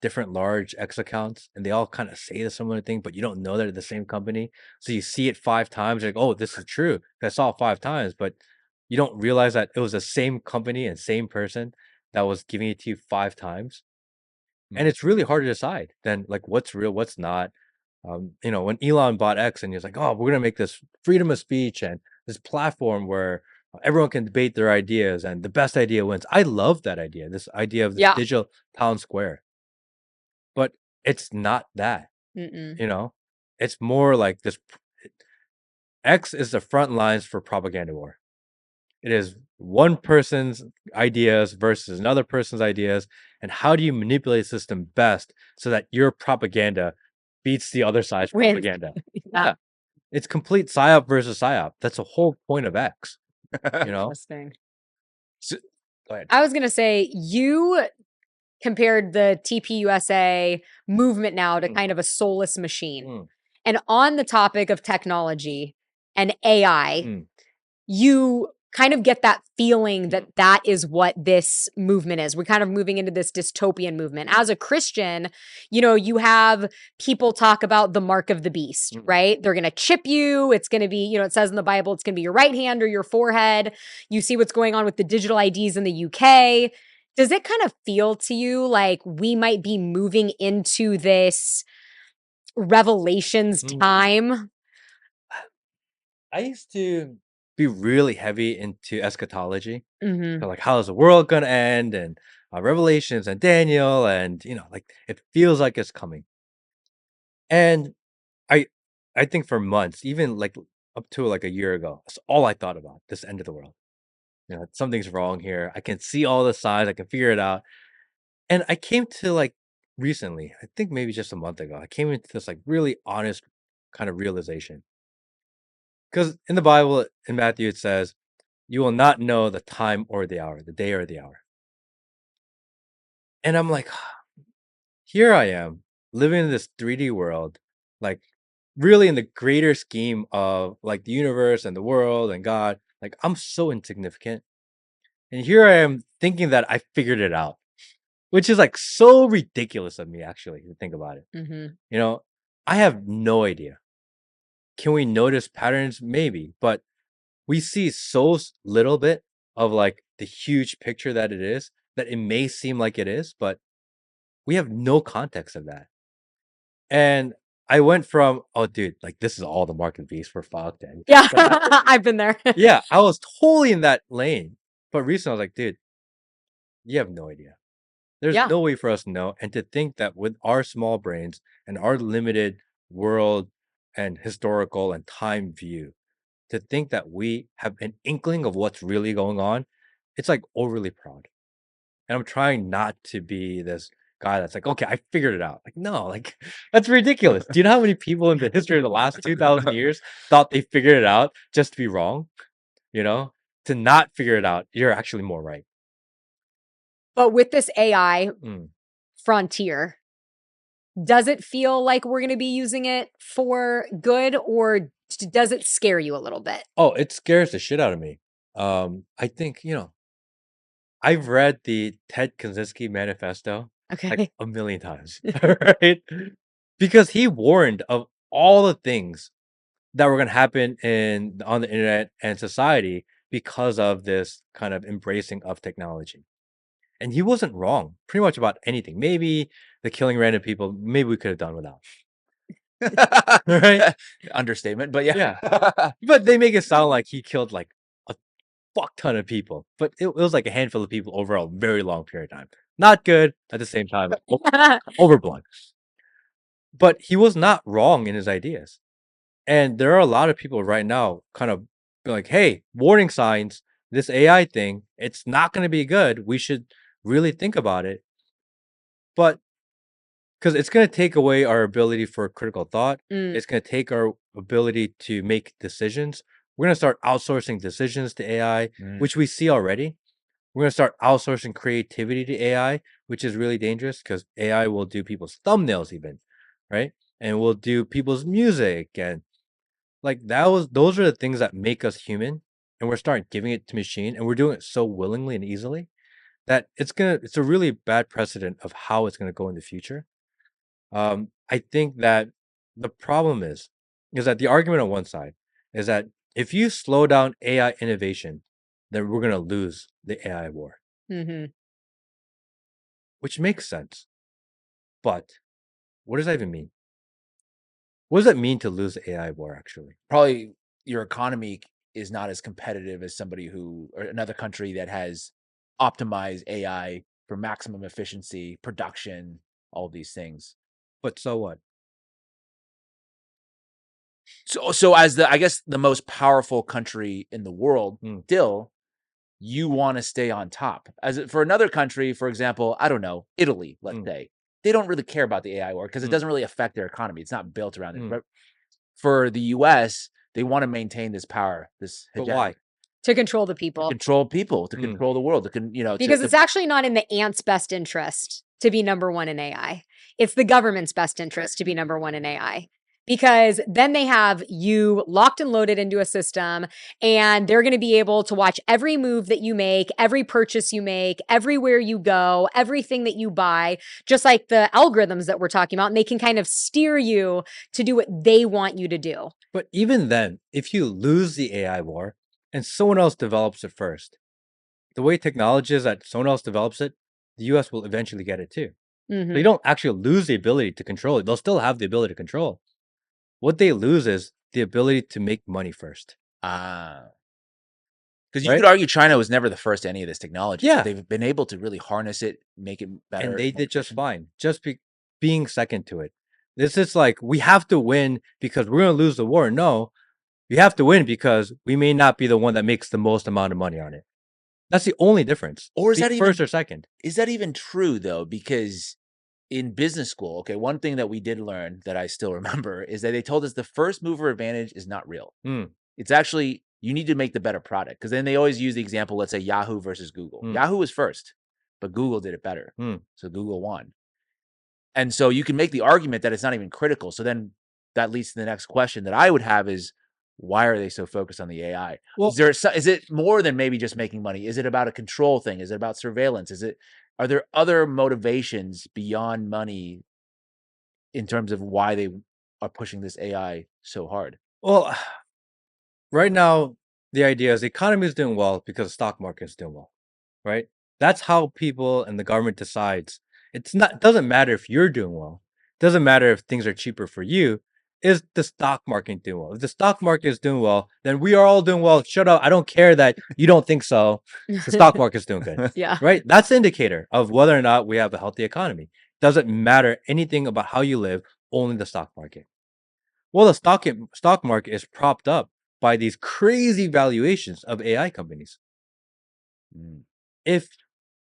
Speaker 3: different large X accounts, and they all kind of say the similar thing, but you don't know they're the same company. So you see it 5 times, you're like, oh, this is true. I saw it 5 times, but you don't realize that it was the same company and same person that was giving it to you 5 times. And
Speaker 1: Hmm.
Speaker 3: it's really hard to decide then like what's real, what's not. When Elon bought X and he was like, oh, we're gonna make this freedom of speech and this platform where everyone can debate their ideas and the best idea wins. I love that idea, this idea of this
Speaker 2: Yeah.
Speaker 3: digital town square. But it's not that,
Speaker 2: Mm-mm.
Speaker 3: you know? It's more like this X is the front lines for propaganda war. It is one person's ideas versus another person's ideas, and how do you manipulate the system best so that your propaganda beats the other side's
Speaker 2: Wins.
Speaker 3: propaganda?
Speaker 2: Yeah.
Speaker 3: Yeah, it's complete psyop versus psyop. That's the whole point of X, you know?
Speaker 2: Interesting.
Speaker 1: So, go ahead.
Speaker 2: I was gonna say you compared the TPUSA movement now to
Speaker 3: Mm,
Speaker 2: kind of a soulless machine.
Speaker 3: mm,
Speaker 2: And on the topic of technology and AI,
Speaker 3: mm,
Speaker 2: you kind of get that feeling that that is what this movement is. We're kind of moving into this dystopian movement. As a Christian, you have people talk about the mark of the beast,
Speaker 3: mm.
Speaker 2: right? They're going to chip you. It's going to be, it says in the Bible, it's going to be your right hand or your forehead. You see what's going on with the digital IDs in the UK. Does it kind of feel to you like we might be moving into this revelations
Speaker 3: Mm.
Speaker 2: time?
Speaker 3: I used to be really heavy into eschatology.
Speaker 2: Mhm.
Speaker 3: So like, how is the world gonna end? And Revelations and Daniel, and like it feels like it's coming. And I I think for months, even like up to like a year ago, that's all I thought about, this end of the world. Something's wrong here. I can see all the signs, I can figure it out. And I came to like recently, I think maybe just a month ago, I came into this like really honest kind of realization. Because in the Bible, in Matthew, it says, you will not know the time or the hour, the day or the hour. And I'm like, here I am living in this 3D world, like really in the greater scheme of like the universe and the world and God. Like I'm so insignificant. And here I am thinking that I figured it out, which is like so ridiculous of me, actually, to think about it.
Speaker 2: Mhm.
Speaker 3: You know, I have no idea. Can we notice patterns? Maybe, but we see so little bit of like the huge picture that it is that it may seem like it is, but we have no context of that. And I went from, "Oh, dude, like, this is all the market beast, we're fucked," and
Speaker 2: Yeah,
Speaker 3: but
Speaker 2: I've been there.
Speaker 3: yeah, I was totally in that lane. But recently, I was like, "Dude, you have no idea. There's
Speaker 2: Yeah.
Speaker 3: no way for us to know." And to think that with our small brains and our limited world and historical and time view, to think that we have an inkling of what's really going on, it's, like, overly proud. And I'm trying not to be this guy that's like, "Okay, I figured it out." Like, no, like, that's ridiculous. Do you know how many people in the history of the last 2,000 years thought they figured it out just to be wrong? You know? To not figure it out, you're actually more right.
Speaker 2: But with this AI
Speaker 3: Mm.
Speaker 2: frontier, does it feel like we're gonna be using it for good, or does it scare you a little bit?
Speaker 3: Oh, it scares the shit out of me. I think, I've read the Ted Kaczynski manifesto like
Speaker 2: Okay.
Speaker 3: a million times, right? Because he warned of all the things that were gonna happen on the internet and society because of this kind of embracing of technology. And he wasn't wrong pretty much about anything. Maybe the killing random people, maybe we could have done without. Right?
Speaker 1: Understatement, but yeah.
Speaker 3: Yeah. But they make it sound like he killed like a fuck ton of people. But it was like a handful of people over a very long period of time. Not good at the same time, overblown. But he was not wrong in his ideas. And there are a lot of people right now kind of be like, hey, warning signs, this AI thing, it's not going to be good. We should really think about it. But because it's going to take away our ability for critical thought,
Speaker 2: Mm,
Speaker 3: it's going to take our ability to make decisions. We're going to start outsourcing decisions to AI,
Speaker 1: Mm.
Speaker 3: which we see already. We're going to start outsourcing creativity to AI, which is really dangerous because AI will do people's thumbnails, even, right? And will do people's music. And like those are the things that make us human. And we're starting giving it to machine, and we're doing it so willingly and easily that it's a really bad precedent of how it's gonna go in the future. I think that the problem is that the argument on one side is that if you slow down AI innovation, then we're gonna lose the AI war,
Speaker 2: mhm.
Speaker 3: which makes sense. But what does that even mean? What does that mean to lose the AI war actually?
Speaker 1: Probably your economy is not as competitive as somebody who or another country that has optimized AI for maximum efficiency, production, all these things.
Speaker 3: But so what?
Speaker 1: So as the I guess the most powerful country in the world,
Speaker 3: Mm,
Speaker 1: still you want to stay on top. For another country, for example, I don't know, Italy, let's
Speaker 3: mm,
Speaker 1: say, they don't really care about the AI war because it
Speaker 3: mm,
Speaker 1: doesn't really affect their economy. It's not built around it.
Speaker 3: mm.
Speaker 1: But for the US, they want to maintain this power, this
Speaker 3: But
Speaker 1: hegemony,
Speaker 3: why?
Speaker 2: To control the
Speaker 1: to
Speaker 2: people.
Speaker 1: control people, to
Speaker 3: Mm.
Speaker 1: control the world,
Speaker 2: Because it's actually not in the ant's best interest to be number 1 in AI. It's the government's best interest to be number 1 in AI. Because then they have you locked and loaded into a system, and they're gonna be able to watch every move that you make, every purchase you make, everywhere you go, everything that you buy, just like the algorithms that we're talking about, and they can kind of steer you to do what they want you to do.
Speaker 3: But even then, if you lose the AI war and someone else develops it first, the way technology is that someone else develops it, the US will eventually get it too. So you
Speaker 2: Mhm.
Speaker 3: don't actually lose the ability to control it. They'll still have the ability to control. What they lose is the ability to make money first,
Speaker 1: ah, because you
Speaker 3: right?
Speaker 1: could argue China was never the first to any of this technology, but
Speaker 3: Yeah,
Speaker 1: they've been able to really harness it, make it
Speaker 3: and
Speaker 1: better,
Speaker 3: they
Speaker 1: more
Speaker 3: did just
Speaker 1: efficient.
Speaker 3: fine, being second to it. This is like we have to win because we're going to lose the war. No, we have to win because we may not be the one that makes the most amount of money on it. That's the only difference.
Speaker 1: Or
Speaker 3: Being first or second.
Speaker 1: is that even true though? Because in business school, okay, one thing that we did learn that I still remember is that they told us the first mover advantage is not real.
Speaker 3: Mm,
Speaker 1: It's actually you need to make the better product because then they always use the example, let's say Yahoo versus Google.
Speaker 3: mm,
Speaker 1: Yahoo was first, but Google did it better.
Speaker 3: mm.
Speaker 1: So Google won. And so you can make the argument that it's not even critical. So then that leads to the next question that I would have is why are they so focused on the AI?
Speaker 3: Well,
Speaker 1: Is it more than maybe just making money? Is it about a control thing? Is it about surveillance? Are there other motivations beyond money in terms of why they are pushing this AI so hard?
Speaker 3: well, right now, the idea is the economy is doing well because the stock market is doing well, right? That's how people and the government decides. It doesn't matter if you're doing well. It doesn't matter if things are cheaper for you. Is the stock market doing well? If the stock market is doing well, then we are all doing well. Shut up. I don't care that you don't think so. The stock market's doing good,
Speaker 2: Yeah.
Speaker 3: right? That's the indicator of whether or not we have a healthy economy. Doesn't matter anything about how you live, only the stock market. Well, the stock market is propped up by these crazy valuations of AI companies.
Speaker 1: Mm.
Speaker 3: If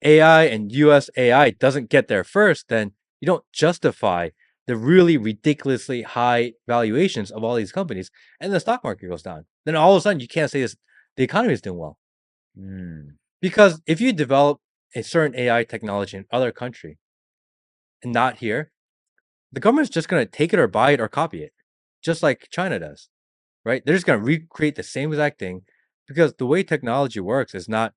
Speaker 3: AI and US AI doesn't get there first, then you don't justify the really ridiculously high valuations of all these companies, and the stock market goes down. Then all of a sudden, you can't say the economy is doing well
Speaker 1: Mm.
Speaker 3: because if you develop a certain AI technology in other country and not here, the government's just going to take it or buy it or copy it, just like China does. Right? They're just going to recreate the same exact thing because the way technology works is not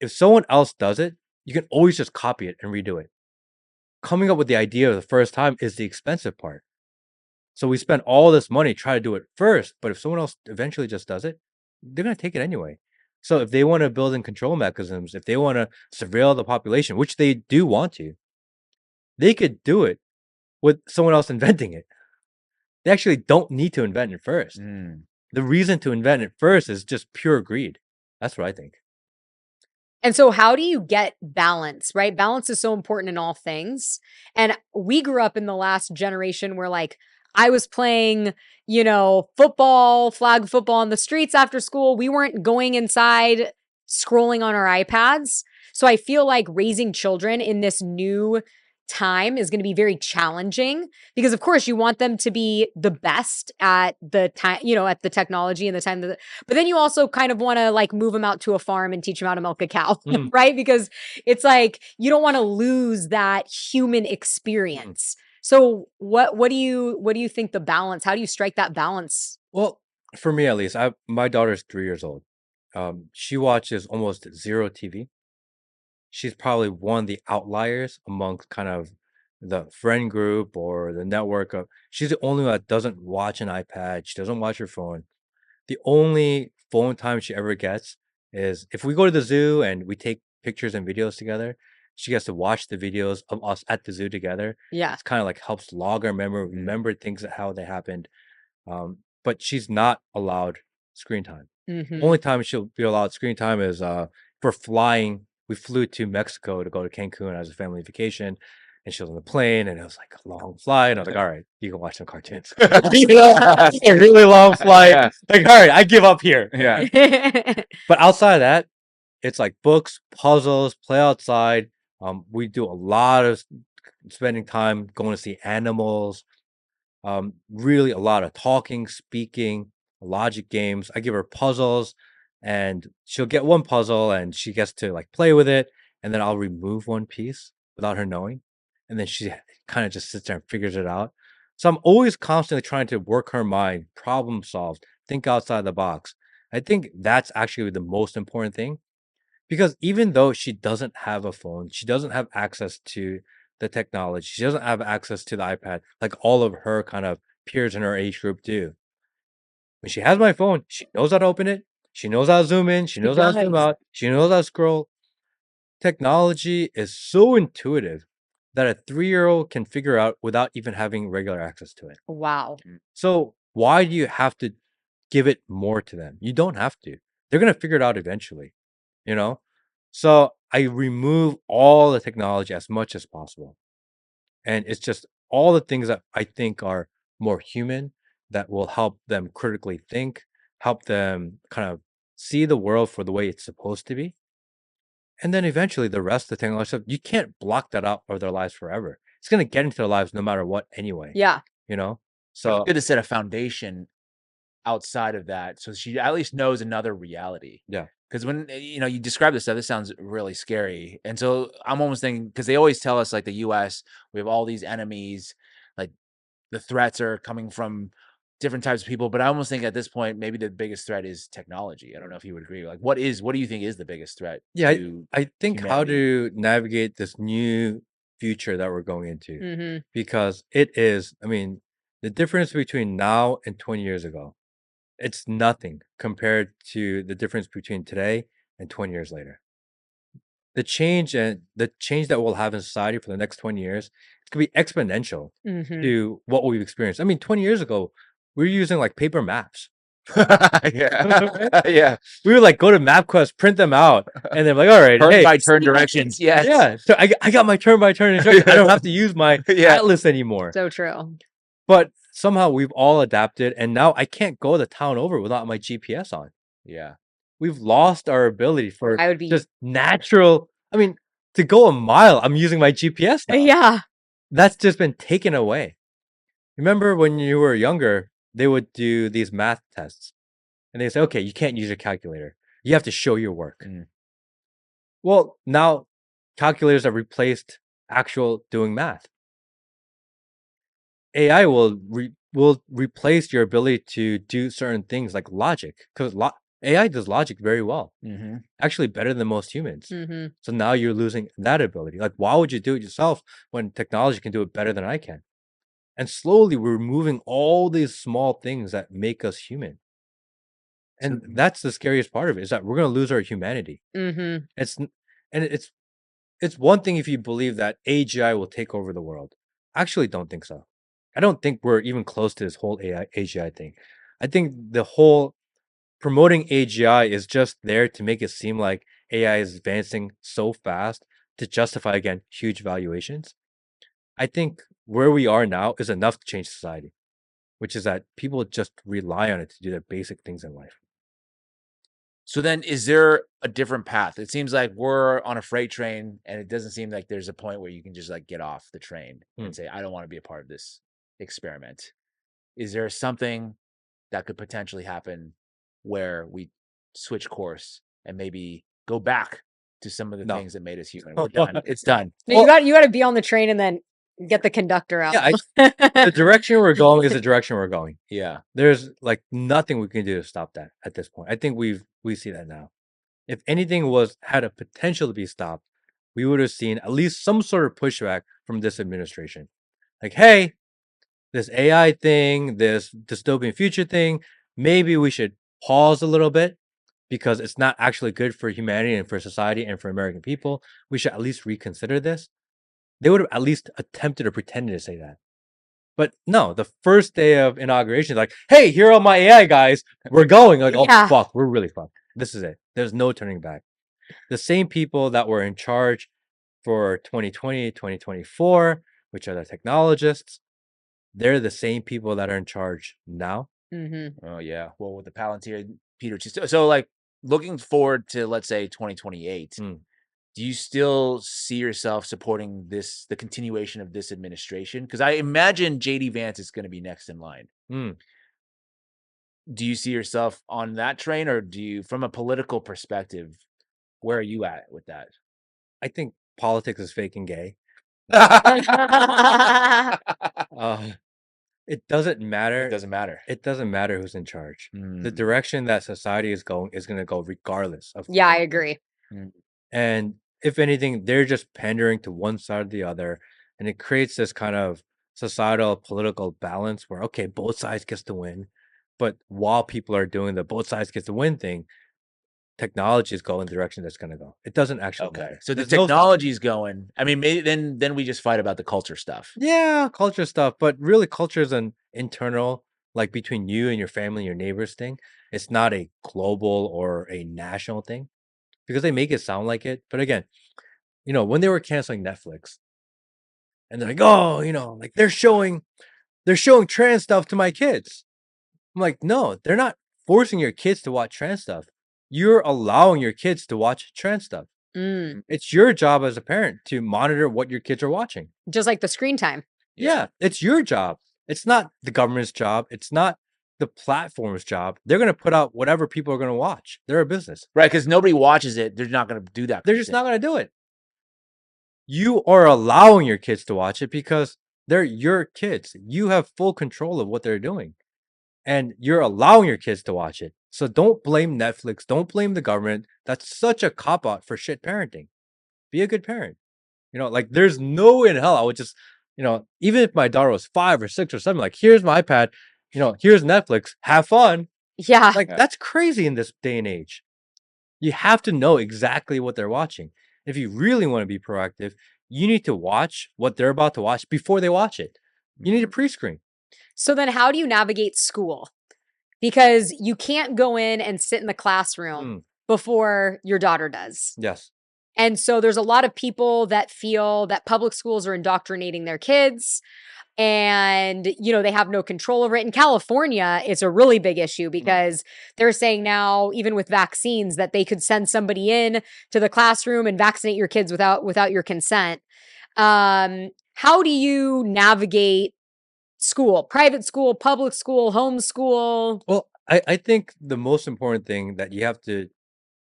Speaker 3: if someone else does it, you can always just copy it and redo it. Coming up with the idea the first time is the expensive part. So we spend all this money trying to do it first, but if someone else eventually just does it, they're gonna take it anyway. So if they want to build in control mechanisms, if they want to surveil the population, which they do want to, they could do it with someone else inventing it. They actually don't need to invent it first.
Speaker 1: Mm.
Speaker 3: The reason to invent it first is just pure greed. That's what I think.
Speaker 2: And so how do you get balance, right? Balance is so important in all things. And we grew up in the last generation where like I was playing, football, flag football on the streets after school. We weren't going inside scrolling on our iPads. So I feel like raising children in this new time is going to be very challenging because of course you want them to be the best at the time, at the technology and the time that, but then you also kind of want to like move them out to a farm and teach them how to milk a cow,
Speaker 3: Mm.
Speaker 2: right? Because it's like you don't want to lose that human experience. So what do you think the balance, how do you strike that balance?
Speaker 3: Well, for me at least, my daughter's 3 years old. She watches almost zero TV. She's probably one of the outliers amongst kind of the friend group or the network of. She's the only one that doesn't watch an iPad. She doesn't watch her phone. The only phone time she ever gets is if we go to the zoo and we take pictures and videos together. She gets to watch the videos of us at the zoo together.
Speaker 2: Yeah.
Speaker 3: It's kind of like helps log our memory, remember things that how they happened. But she's not allowed screen time.
Speaker 2: Mhm.
Speaker 3: Only time she'll be allowed screen time is for flying. We flew to Mexico to go to Cancun as a family vacation, and she was on the plane, and it was like a long flight. And I was like, "All right, you can watch some cartoons." A really long flight.
Speaker 1: Yeah.
Speaker 3: Like, all right, I give up here.
Speaker 1: Yeah.
Speaker 3: But outside of that, it's like books, puzzles, play outside. We do a lot of spending time going to see animals. Really a lot of talking, speaking, logic games. I give her puzzles and she'll get one puzzle and she gets to like play with it. And then I'll remove one piece without her knowing. And then she kind of just sits there and figures it out. So I'm always constantly trying to work her mind, problem solve, think outside the box. I think that's actually the most important thing because even though she doesn't have a phone, she doesn't have access to the technology, she doesn't have access to the iPad like all of her kind of peers in her age group do. When she has my phone, she knows how to open it, she knows how to zoom in, she knows how to zoom
Speaker 2: does.
Speaker 3: out, she knows how to scroll. Technology is so intuitive that a 3-year-old can figure out without even having regular access to it.
Speaker 2: Wow.
Speaker 3: So why do you have to give it more to them? You don't have to. They're gonna figure it out eventually, you know? So I remove all the technology as much as possible. And it's just all the things that I think are more human that will help them critically think, help them kind of see the world for the way it's supposed to be. And then eventually the rest of the technology stuff, you can't block that out of their lives forever. It's gonna get into their lives no matter what anyway,
Speaker 2: Yeah.
Speaker 3: you know?
Speaker 1: It's
Speaker 3: So
Speaker 1: good to set a foundation outside of that so she at least knows another reality.
Speaker 3: yeah.
Speaker 1: Because when you describe this stuff, this sounds really scary. And so I'm almost thinking because they always tell us like the US, we have all these enemies, like the threats are coming from different types of people. But I almost think at this point, maybe the biggest threat is technology. I don't know if you would agree. Like, what do you think is the biggest threat
Speaker 3: Yeah,
Speaker 1: to
Speaker 3: I think how
Speaker 1: humanity?
Speaker 3: to navigate this new future that we're going into
Speaker 2: Mhm.
Speaker 3: because it is, I mean, the difference between now and 20 years ago, it's nothing compared to the difference between today and 20 years later. The change that we'll have in society for the next 20 years, it's gonna be exponential
Speaker 2: Mhm.
Speaker 3: to what we've experienced. I mean, 20 years ago, we were using like paper maps.
Speaker 1: Yeah. Yeah.
Speaker 3: We would like go to MapQuest, print them out, and they're like, all right,
Speaker 1: Turn
Speaker 3: hey,
Speaker 1: by turn directions. Yes.
Speaker 3: yeah, so I got my turn by turn instructions. I don't have to use my
Speaker 1: Yeah.
Speaker 3: atlas anymore.
Speaker 2: So true.
Speaker 3: But somehow we've all adapted, and now I can't go the town over without my GPS on.
Speaker 1: Yeah.
Speaker 3: We've lost our ability for
Speaker 2: I would be
Speaker 3: just natural. I mean, to go a mile, I'm using my GPS now.
Speaker 2: Yeah.
Speaker 3: That's just been taken away. Remember when you were younger, they would do these math tests, and they say, "Okay, you can't use your calculator. You have to show your work."
Speaker 1: Mhm.
Speaker 3: Well, now calculators have replaced actual doing math. AI will replace your ability to do certain things like logic because AI does logic very well,
Speaker 1: Mhm.
Speaker 3: actually better than most humans.
Speaker 2: Mhm.
Speaker 3: So now you're losing that ability. Like, why would you do it yourself when technology can do it better than I can? And slowly we're removing all these small things that make us human. And that's the scariest part of it, is that we're going to lose our humanity.
Speaker 2: Mm-hmm.
Speaker 3: It's one thing if you believe that AGI will take over the world. I actually don't think so. I don't think we're even close to this whole AGI thing. I think the whole promoting AGI is just there to make it seem like AI is advancing so fast to justify, again, huge valuations. I think where we are now is enough to change society, which is that people just rely on it to do their basic things in life.
Speaker 1: So then is there a different path? It seems like we're on a freight train and it doesn't seem like there's a point where you can just like get off the train and say, I don't want to be a part of this experiment. Is there something that could potentially happen where we switch course and maybe go back to some of the things that made us human? We're done. It's done.
Speaker 2: No, you got to be on the train and then get the conductor out.
Speaker 3: Yeah, the direction we're going is the direction we're going.
Speaker 1: Yeah.
Speaker 3: There's like nothing we can do to stop that at this point. I think we see that now. If anything had a potential to be stopped, we would have seen at least some sort of pushback from this administration. Like, hey, this AI thing, this dystopian future thing, maybe we should pause a little bit because it's not actually good for humanity and for society and for American people. We should at least reconsider this. They would have at least attempted or pretended to say that. But no, the first day of inauguration, like, hey, here are my AI guys. We're going. Like, oh, fuck, we're really fucked. This is it. There's no turning back. The same people that were in charge for 2020, 2024, which are the technologists, they're the same people that are in charge now.
Speaker 2: Mm-hmm.
Speaker 1: Oh, yeah. Well, with the Palantir, Peter. So like looking forward to, let's say, 2028, do you still see yourself supporting the continuation of this administration? Because I imagine JD Vance is going to be next in line. Do you see yourself on that train, or do you, from a political perspective, where are you at with that?
Speaker 3: I think politics is fake and gay. It doesn't matter.
Speaker 1: It doesn't matter.
Speaker 3: It doesn't matter who's in charge. The direction that society is going is going to go regardless of.
Speaker 2: Yeah, I agree.
Speaker 3: And if anything, they're just pandering to one side or the other, and it creates this kind of societal political balance where, okay, both sides gets to win, but while people are doing the both sides gets to win thing, technology is going the direction that's going to go. It doesn't actually matter.
Speaker 1: So the technology is going. I mean, maybe then we just fight about the culture stuff.
Speaker 3: Yeah, culture stuff, but really, culture is an internal, like between you and your family, your neighbors thing. It's not a global or a national thing, because they make it sound like it. But again, when they were canceling Netflix, and they're like, oh, like they're showing trans stuff to my kids. I'm like, no, they're not forcing your kids to watch trans stuff. You're allowing your kids to watch trans stuff. It's your job as a parent to monitor what your kids are watching.
Speaker 2: Just like the screen time.
Speaker 3: Yeah, it's your job. It's not the government's job. It's not the platform's job. They're going to put out whatever people are going to watch. They're a business.
Speaker 1: Right, because nobody watches it. They're not going to do that.
Speaker 3: They're just not going to do it. You are allowing your kids to watch it because they're your kids. You have full control of what they're doing. And you're allowing your kids to watch it. So don't blame Netflix. Don't blame the government. That's such a cop-out for shit parenting. Be a good parent. Like there's no way in hell I would just, even if my daughter was 5 or 6 or 7, like, here's my iPad, here's Netflix, have fun.
Speaker 2: Yeah.
Speaker 3: Like that's crazy in this day and age. You have to know exactly what they're watching. If you really want to be proactive, you need to watch what they're about to watch before they watch it. You need a pre-screen.
Speaker 2: So then how do you navigate school? Because you can't go in and sit in the classroom before your daughter does.
Speaker 3: Yes.
Speaker 2: And so there's a lot of people that feel that public schools are indoctrinating their kids and, they have no control over it. In California, it's a really big issue because they're saying now, even with vaccines, that they could send somebody in to the classroom and vaccinate your kids without your consent. How do you navigate school, private school, public school, homeschool?
Speaker 3: Well, I think the most important thing that you have to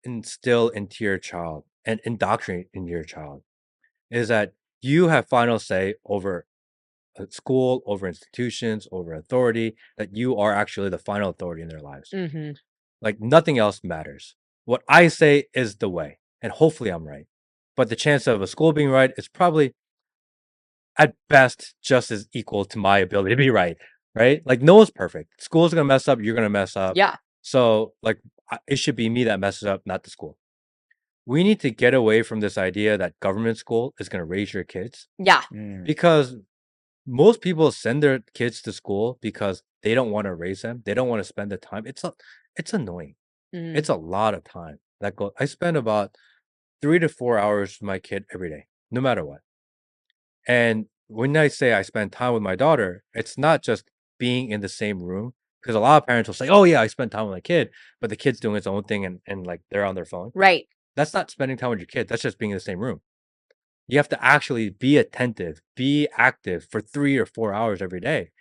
Speaker 3: instill into your child and indoctrinate into your child is that you have final say over a school, over institutions, over authority, that you are actually the final authority in their lives. Like nothing else matters. What I say is the way, and hopefully I'm right. But the chance of a school being right is probably at best just as equal to my ability to be right? Like no one's perfect. School's gonna mess up. You're gonna mess up.
Speaker 2: Yeah.
Speaker 3: So like it should be me that messes up, not the school. We need to get away from this idea that government school is going to raise your kids,
Speaker 2: Yeah.
Speaker 3: because most people send their kids to school because they don't want to raise them. They don't want to spend the time. It's annoying.
Speaker 2: Mm.
Speaker 3: It's a lot of time that go. I spend about 3 to 4 hours with my kid every day, no matter what. And when I say I spend time with my daughter, it's not just being in the same room, because a lot of parents will say, "Oh yeah, I spend time with my kid," but the kid's doing its own thing and like they're on their phone.
Speaker 2: Right.
Speaker 3: That's not spending time with your kid. That's just being in the same room. You have to actually be attentive, be active for 3 or 4 hours every day.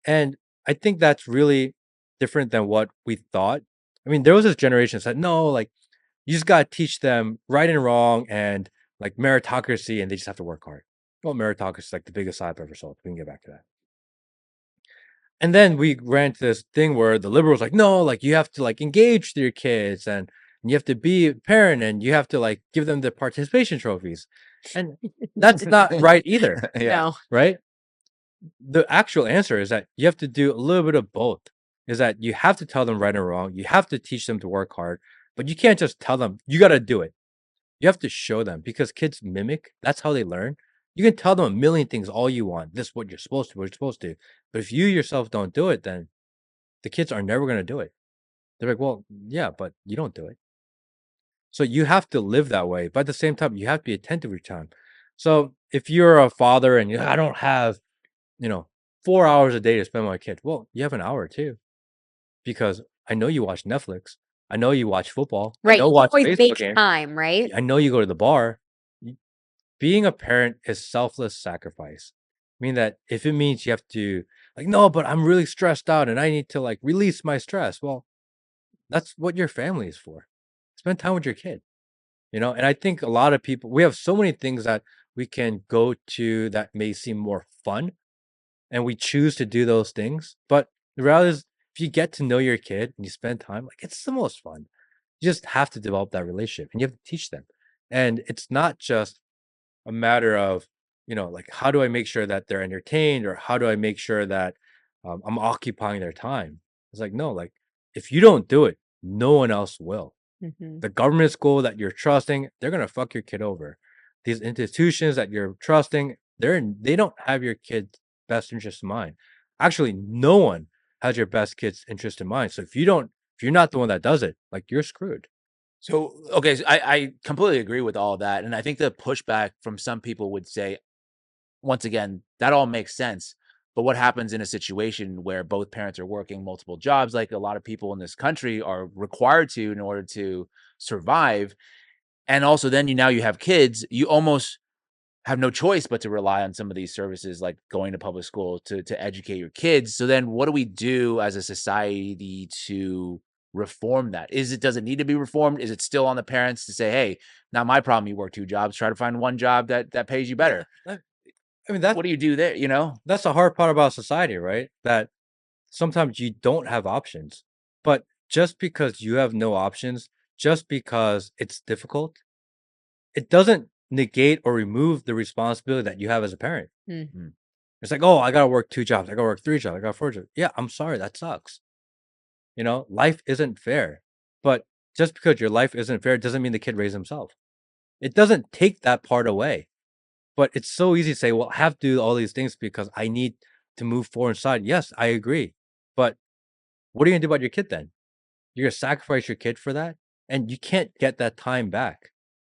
Speaker 3: And I think that's really different than what we thought. I mean, there was this generation that said, no, like you just gotta teach them right and wrong and like meritocracy, and they just have to work hard. Well, meritocracy is like the biggest lie I've ever sold. We can get back to that. And then we ran to this thing where the liberals like, no, like you have to like engage your kids and you have to be a parent and you have to like give them the participation trophies. And that's not right either,
Speaker 1: Yeah.
Speaker 2: No.
Speaker 3: right? The actual answer is that you have to do a little bit of both. Is that you have to tell them right and wrong. You have to teach them to work hard, but you can't just tell them you got to do it. You have to show them, because kids mimic. That's how they learn. You can tell them a million things all you want. This is what you're supposed to, what you're supposed to. But if you yourself don't do it, then the kids are never going to do it. They're like, well, yeah, but you don't do it. So you have to live that way. But at the same time, you have to be attentive with your time. So if you're a father and I don't have, you know, 4 hours a day to spend with my kid, well, you have an hour too, because I know you watch Netflix. I know you watch football. I
Speaker 2: Right.
Speaker 3: know
Speaker 2: You
Speaker 3: watch
Speaker 2: always
Speaker 3: baseball
Speaker 2: make
Speaker 3: game.
Speaker 2: time, right?
Speaker 3: I know you go to the bar. Being a parent is selfless sacrifice. Meaning that if it means you have to like, no, but I'm really stressed out and I need to like release my stress. Well, that's what your family is for. Spend time with your kid, and I think a lot of people, we have so many things that we can go to that may seem more fun, and we choose to do those things. But the reality is, if you get to know your kid and you spend time, like it's the most fun. You just have to develop that relationship and you have to teach them. And it's not just a matter of, like, how do I make sure that they're entertained, or how do I make sure that I'm occupying their time? It's like, no, like, if you don't do it, no one else will.
Speaker 2: Mhm.
Speaker 3: The government school that you're trusting, they're gonna fuck your kid over. These institutions that you're trusting, they don't have your kid's best interest in mind. Actually, no one has your best kid's interest in mind. So if you're not the one that does it, like you're screwed.
Speaker 1: So, okay, so I completely agree with all of that, and I think the pushback from some people would say, once again, that all makes sense, but what happens in a situation where both parents are working multiple jobs, like a lot of people in this country are required to in order to survive, and also then you have kids, you almost have no choice but to rely on some of these services, like going to public school to educate your kids. So then what do we do as a society to reform that? Does it need to be reformed? Is it still on the parents to say, "Hey, not my problem you work 2 jobs, try to find one job that pays you better."
Speaker 3: I mean, that's
Speaker 1: What do you do there, you know?
Speaker 3: that's the hard part about society, right? That sometimes you don't have options. But just because you have no options, just because it's difficult, it doesn't negate or remove the responsibility that you have as a parent.
Speaker 2: Mm.
Speaker 1: Mm.
Speaker 3: It's like, oh, I gotta work 2 jobs, I gotta work 3 jobs, I got 4 jobs. Yeah, I'm sorry, that sucks. Life isn't fair. But just because your life isn't fair doesn't mean the kid raised himself. It doesn't take that part away. But it's so easy to say, well, I have to do all these things because I need to move forward inside. Yes, I agree. But what are you gonna do about your kid then? You're gonna sacrifice your kid for that? And you can't get that time back.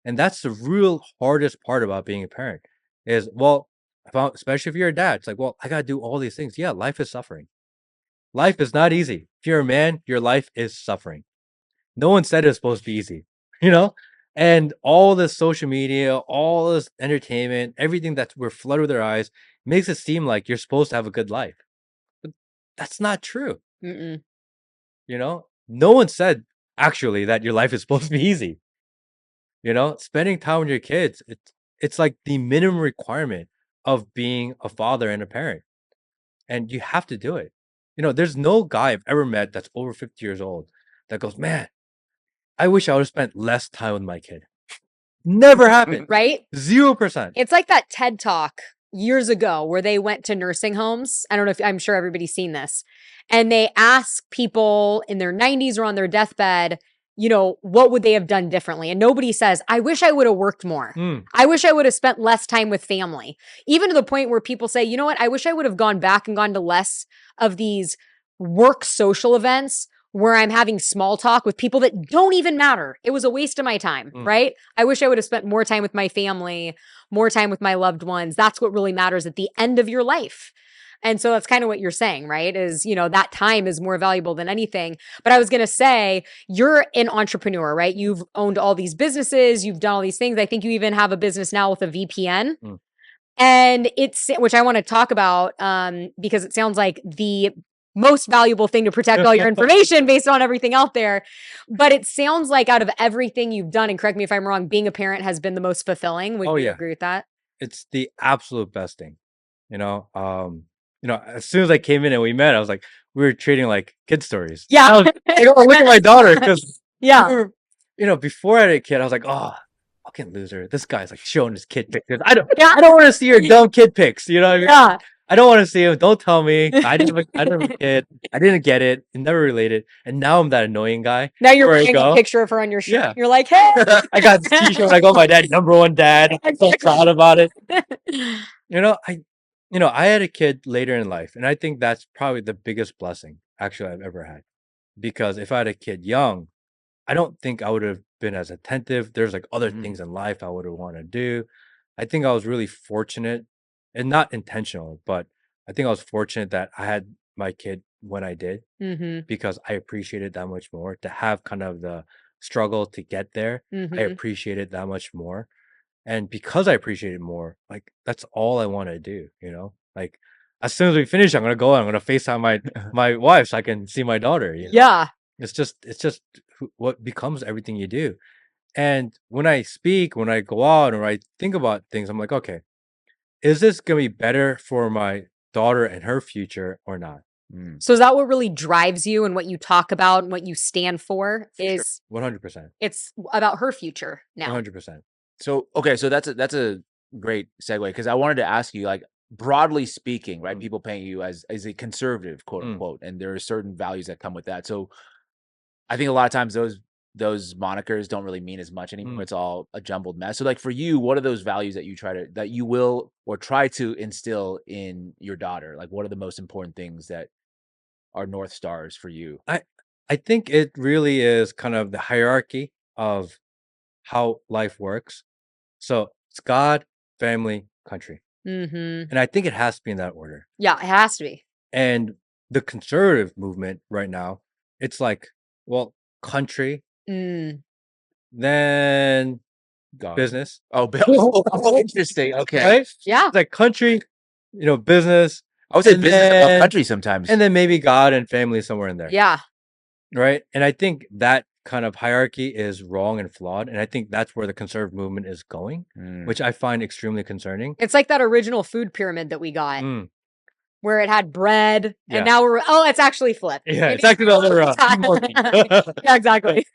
Speaker 3: And that's the real hardest part about being a parent is, well, especially if you're a dad, it's like, well, I gotta do all these things. Yeah, life is suffering. Life is not easy. If you're a man, your life is suffering. No one said it's supposed to be easy, you know? And all this social media, all this entertainment, everything that we're flooded with our eyes makes it seem like you're supposed to have a good life. But that's not true.
Speaker 2: Mm-mm.
Speaker 3: No one said actually that your life is supposed to be easy. Spending time with your kids, it's like the minimum requirement of being a father and a parent. And you have to do it. There's no guy I've ever met that's over 50 years old that goes, man, I wish I would have spent less time with my kid. Never happened.
Speaker 2: Right?
Speaker 3: 0%.
Speaker 2: It's like that TED Talk years ago where they went to nursing homes. I don't know if I'm sure everybody's seen this. And they ask people in their 90s or on their deathbed, you know, what would they have done differently? And nobody says, I wish I would have worked more. I wish I would have spent less time with family. Even to the point where people say, you know what? I wish I would have gone back and gone to less of these work social events where I'm having small talk with people that don't even matter. It was a waste of my time, right? I wish I would have spent more time with my family, more time with my loved ones. That's what really matters at the end of your life. And so that's kind of what you're saying, right? Is, you know, that time is more valuable than anything. But I was going to say, you're an entrepreneur, right? You've owned all these businesses, you've done all these things. I think you even have a business now with a VPN. And it's, which I want to talk about because it sounds like the most valuable thing to protect all your information based on everything out there. But it sounds like out of everything you've done, and correct me if I'm wrong, being a parent has been the most fulfilling. Would you agree with that?
Speaker 3: It's the absolute best thing. You know, as soon as I came in and we met, I was like, we were trading like kid stories.
Speaker 2: Yeah.
Speaker 3: I was like, oh, look at my daughter. Because
Speaker 2: yeah.
Speaker 3: Before I had a kid, I was like, oh, fucking loser. This guy's like showing his kid pictures. I don't want to see your dumb kid pics. You know what I mean?
Speaker 2: Yeah.
Speaker 3: I don't want to see him. Don't tell me. I didn't have a kid. I didn't get it. It never related. And now I'm that annoying guy.
Speaker 2: Now you're wearing a picture of her on your shirt.
Speaker 3: Yeah.
Speaker 2: You're like, hey.
Speaker 3: I got this t-shirt. I go, my dad, number one dad. I'm so proud about it. I had a kid later in life. And I think that's probably the biggest blessing actually I've ever had. Because if I had a kid young, I don't think I would have been as attentive. There's like other things in life I would have wanted to do. I think I was really fortunate and not intentional, but I think I was fortunate that I had my kid when I did because I appreciated that much more to have kind of the struggle to get there. I appreciate it that much more. And because I appreciate it more, like that's all I want to do, Like as soon as we finish, I'm gonna go. I'm gonna FaceTime my wife so I can see my daughter.
Speaker 2: Yeah.
Speaker 3: It's just what becomes everything you do. And when I speak, when I go out, or I think about things, I'm like, okay, is this gonna be better for my daughter and her future or not?
Speaker 2: So is that what really drives you and what you talk about and what you stand for? Is
Speaker 3: 100%.
Speaker 2: It's about her future now.
Speaker 3: 100%.
Speaker 1: So okay, so that's a great segue because I wanted to ask you, like, broadly speaking, right? People paint you as a conservative, quote unquote, and there are certain values that come with that. So I think a lot of times those monikers don't really mean as much anymore. It's all a jumbled mess. So like for you, what are those values that you will or try to instill in your daughter? Like what are the most important things that are North Stars for you?
Speaker 3: I think it really is kind of the hierarchy of how life works. So it's God, family, country. And I think it has to be in that order.
Speaker 2: Yeah, it has to be.
Speaker 3: And the conservative movement right now, it's like, well, country, then
Speaker 1: God.
Speaker 3: business.
Speaker 1: Oh, interesting. Okay.
Speaker 3: Right?
Speaker 2: Yeah.
Speaker 3: It's like country, business.
Speaker 1: I would say business about country sometimes.
Speaker 3: And then maybe God and family somewhere in there.
Speaker 2: Yeah.
Speaker 3: Right. And I think that kind of hierarchy is wrong and flawed. And I think that's where the conservative movement is going, which I find extremely concerning.
Speaker 2: It's like that original food pyramid that we got where it had bread and now it's actually flipped.
Speaker 3: Yeah, it's actually the other
Speaker 2: yeah, exactly.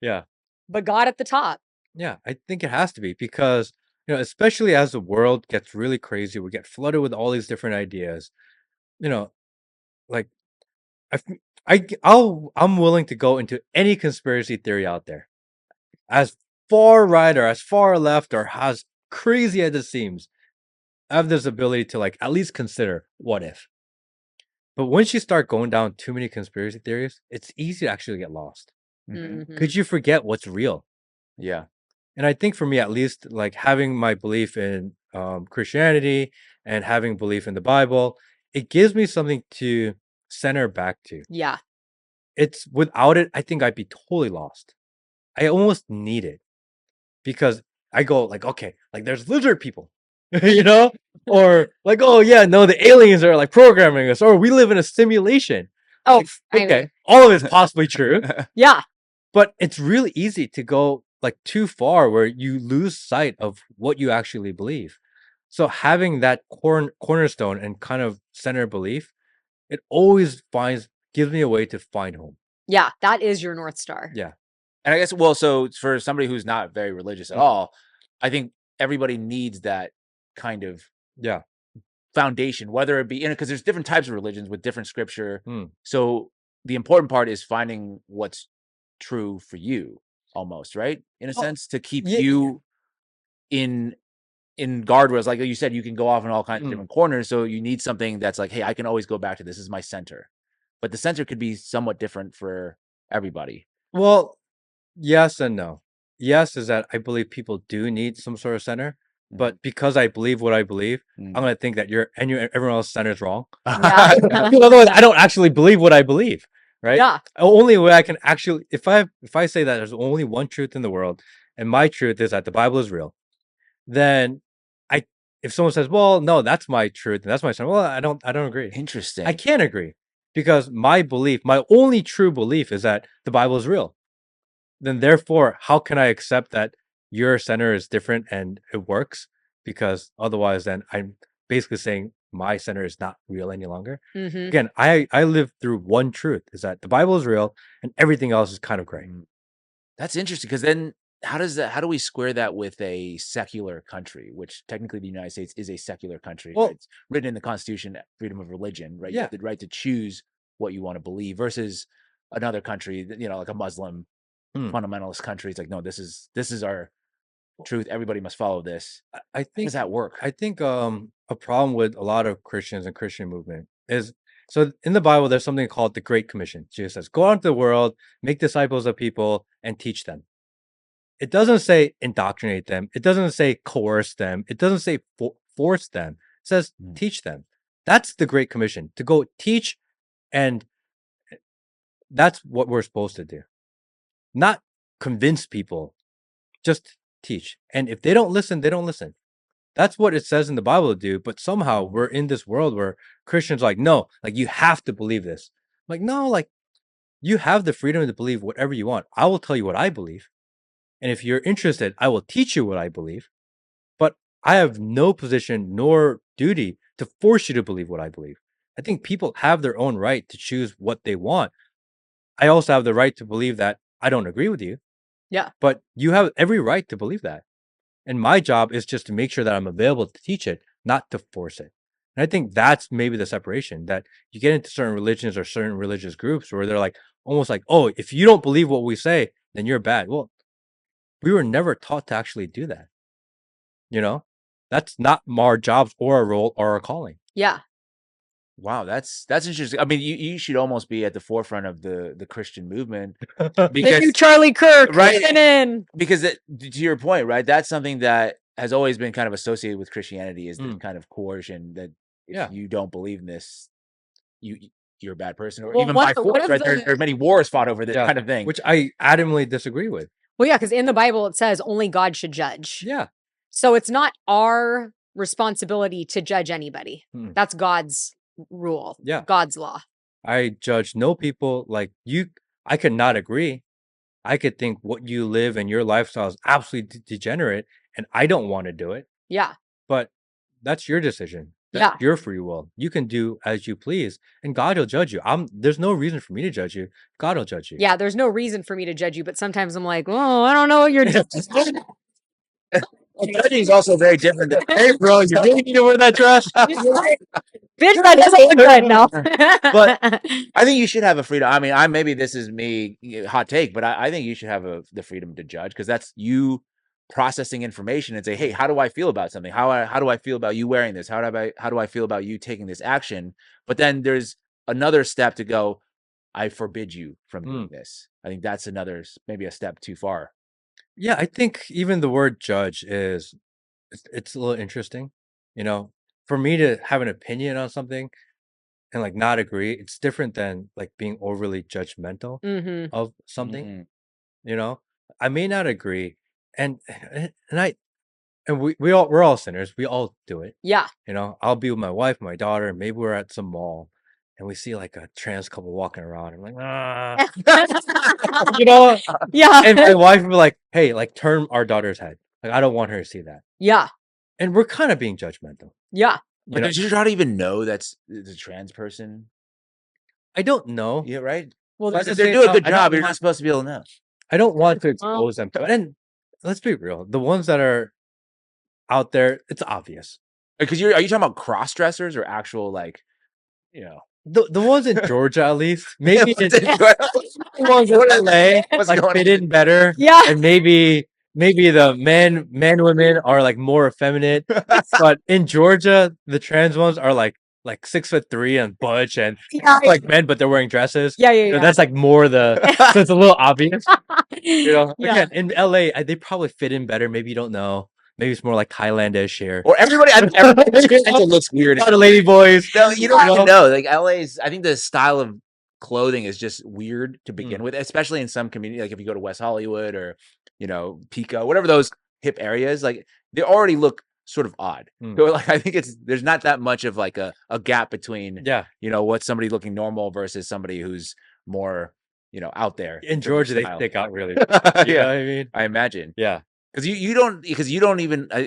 Speaker 3: Yeah.
Speaker 2: But God at the top.
Speaker 3: Yeah, I think it has to be because, especially as the world gets really crazy, we get flooded with all these different ideas, like I'm willing to go into any conspiracy theory out there, as far right or as far left or as crazy as it seems. I have this ability to like at least consider what if. But once you start going down too many conspiracy theories, it's easy to actually get lost. Could you forget what's real?
Speaker 1: Yeah.
Speaker 3: And I think for me, at least, like having my belief in Christianity and having belief in the Bible, it gives me something to center back to.
Speaker 2: Yeah.
Speaker 3: It's without it, I think I'd be totally lost. I almost need it because I go like, okay, like there's lizard people, or like, oh yeah, no, the aliens are like programming us, or we live in a simulation.
Speaker 2: Oh,
Speaker 3: like, okay, all of it's possibly true.
Speaker 2: Yeah.
Speaker 3: But it's really easy to go like too far where you lose sight of what you actually believe. So having that cornerstone and kind of center belief, it always gives me a way to find home.
Speaker 2: Yeah, that is your North Star.
Speaker 3: Yeah.
Speaker 1: And I guess, well, so for somebody who's not very religious at all, I think everybody needs that kind of
Speaker 3: Yeah.
Speaker 1: foundation, whether it be, because there's different types of religions with different scripture.
Speaker 3: Mm.
Speaker 1: So the important part is finding what's true for you, almost, right? In a
Speaker 3: Well,
Speaker 1: sense, to keep
Speaker 3: yeah.
Speaker 1: you in guardrails. Like you said, you can go off in all kinds of different corners. So you need something that's like, hey, I can always go back to this is my center. But the center could be somewhat different for everybody.
Speaker 3: Well, yes and no. Yes is that I believe people do need some sort of center, but because I believe what I believe, I'm gonna think that everyone else's center is wrong.
Speaker 2: Yeah.
Speaker 3: Because otherwise, I don't actually believe what I believe, right?
Speaker 2: Yeah.
Speaker 3: Only way I can actually, if I say that there's only one truth in the world, and my truth is that the Bible is real, then I, if someone says, well, no, that's my truth and that's my center, well, I don't agree.
Speaker 1: Interesting.
Speaker 3: I can't agree because my belief, my only true belief, is that the Bible is real. Then therefore, how can I accept that your center is different and it works? Because otherwise, then I'm basically saying my center is not real any longer.
Speaker 2: Mhm.
Speaker 3: Again, I live through one truth: is that the Bible is real and everything else is kind of gray.
Speaker 1: That's interesting, because then how do we square that with a secular country, which technically the United States is a secular country?
Speaker 3: Well-
Speaker 1: Right? It's written in the Constitution, freedom of religion, right? You
Speaker 3: Yeah.
Speaker 1: have the right to choose what you want to believe versus another country, like a Muslim fundamentalist country. It's like, no, this is our truth. Everybody must follow this.
Speaker 3: I
Speaker 1: How
Speaker 3: think
Speaker 1: does that work?
Speaker 3: I think a problem with a lot of Christians and Christian movement is, so in the Bible there's something called the Great Commission. Jesus says, "Go out into the world, make disciples of people, and teach them." It doesn't say indoctrinate them. It doesn't say coerce them. It doesn't say force them. It says teach them. That's the Great Commission, to go teach, and that's what we're supposed to do. Not convince people, just teach. And if they don't listen, they don't listen. That's what it says in the Bible to do. But somehow we're in this world where Christians are like, no, like you have to believe this. I'm like, no, like you have the freedom to believe whatever you want. I will tell you what I believe. And if you're interested, I will teach you what I believe. But I have no position nor duty to force you to believe what I believe. I think people have their own right to choose what they want. I also have the right to believe that I don't agree with you.
Speaker 2: Yeah.
Speaker 3: But you have every right to believe that. And my job is just to make sure that I'm available to teach it, not to force it. And I think that's maybe the separation, that you get into certain religions or certain religious groups where they're like, almost like, oh, if you don't believe what we say, then you're bad. Well, we were never taught to actually do that. That's not our jobs or our role or our calling.
Speaker 2: Yeah.
Speaker 1: Wow, that's interesting. I mean, you should almost be at the forefront of the Christian movement,
Speaker 2: The new
Speaker 1: because
Speaker 2: Charlie Kirk,
Speaker 1: right,
Speaker 2: listen in.
Speaker 1: because to your point, right? That's something that has always been kind of associated with Christianity, is this kind of coercion that if you don't believe in this, you're a bad person, or
Speaker 2: Well,
Speaker 1: even
Speaker 2: what-
Speaker 1: by
Speaker 2: what
Speaker 1: force,
Speaker 2: if
Speaker 1: right? There are many wars fought over this kind of thing.
Speaker 3: Which I adamantly disagree with.
Speaker 2: Well, yeah, because in the Bible it says only God should judge.
Speaker 3: Yeah.
Speaker 2: So it's not our responsibility to judge anybody. That's God's rule.
Speaker 3: Yeah.
Speaker 2: God's law.
Speaker 3: I judge no people like you. I could not agree. I could think what you live and your lifestyle is absolutely degenerate, and I don't want to do it.
Speaker 2: Yeah.
Speaker 3: But that's your decision. That's your free will. You can do as you please, and God will judge you. There's no reason for me to judge you. God will judge you.
Speaker 2: Yeah, there's no reason for me to judge you, but sometimes I'm like, oh, I don't know what you're doing.
Speaker 1: Judging is also very different.
Speaker 3: Hey, bro, you really need to wear that dress?
Speaker 2: Bitch, that doesn't look good now.
Speaker 1: But I think you should have a freedom. I mean, maybe this is me, hot take, but I think you should have the freedom to judge, because that's you processing information and say, hey, how do I feel about something? How do I feel about you wearing this? How do I feel about you taking this action? But then there's another step to go, I forbid you from doing this. I think that's maybe a step too far.
Speaker 3: Yeah, I think even the word judge it's a little interesting. For me to have an opinion on something and like not agree, it's different than like being overly judgmental of something. I may not agree, and we're all sinners. We all do it.
Speaker 2: Yeah.
Speaker 3: I'll be with my wife, my daughter, maybe we're at some mall and we see like a trans couple walking around. I'm like,
Speaker 2: Yeah.
Speaker 3: And my wife would be like, hey, like turn our daughter's head. Like, I don't want her to see that.
Speaker 2: Yeah.
Speaker 3: And we're kind of being judgmental.
Speaker 2: Yeah.
Speaker 1: But did you not even know that's a trans person?
Speaker 3: I don't know.
Speaker 1: Yeah, right.
Speaker 2: Well,
Speaker 1: if they do a good job, you're not supposed to be able to know.
Speaker 3: I don't want to expose them to it. And let's be real, the ones that are out there, it's obvious.
Speaker 1: Because are you talking about cross dressers or actual like, you know?
Speaker 3: The ones in Georgia, at least, maybe
Speaker 1: What's
Speaker 3: in the ones in
Speaker 1: What is-
Speaker 3: LA,
Speaker 1: what's
Speaker 3: like
Speaker 1: going
Speaker 3: fit
Speaker 1: on?
Speaker 3: in better,
Speaker 2: Yeah.
Speaker 3: and maybe the women are like more effeminate. But in Georgia, the trans ones are like 6'3" and butch and
Speaker 2: Yeah.
Speaker 3: like men, but they're wearing dresses.
Speaker 2: Yeah, yeah,
Speaker 3: You know,
Speaker 2: yeah.
Speaker 3: that's like more the so it's a little obvious. You know,
Speaker 2: Yeah.
Speaker 3: again in LA, they probably fit in better. Maybe you don't know. Maybe it's more like Thailandish here.
Speaker 1: Or everybody looks weird.
Speaker 3: A lot of lady boys.
Speaker 1: No, you don't
Speaker 3: know?
Speaker 1: even know. Like LA's, I think the style of clothing is just weird to begin
Speaker 3: Mm.
Speaker 1: with, especially in some community. Like if you go to West Hollywood or, Pico, whatever those hip areas, like they already look sort of odd.
Speaker 3: Mm.
Speaker 1: So like I think there's not that much of like a gap between
Speaker 3: Yeah.
Speaker 1: what's somebody looking normal versus somebody who's more, out there.
Speaker 3: In
Speaker 1: terms of
Speaker 3: Georgia, they
Speaker 1: style.
Speaker 3: stick out really.
Speaker 1: Yeah,
Speaker 3: You know what I mean?
Speaker 1: I imagine.
Speaker 3: Yeah.
Speaker 1: Because you don't even I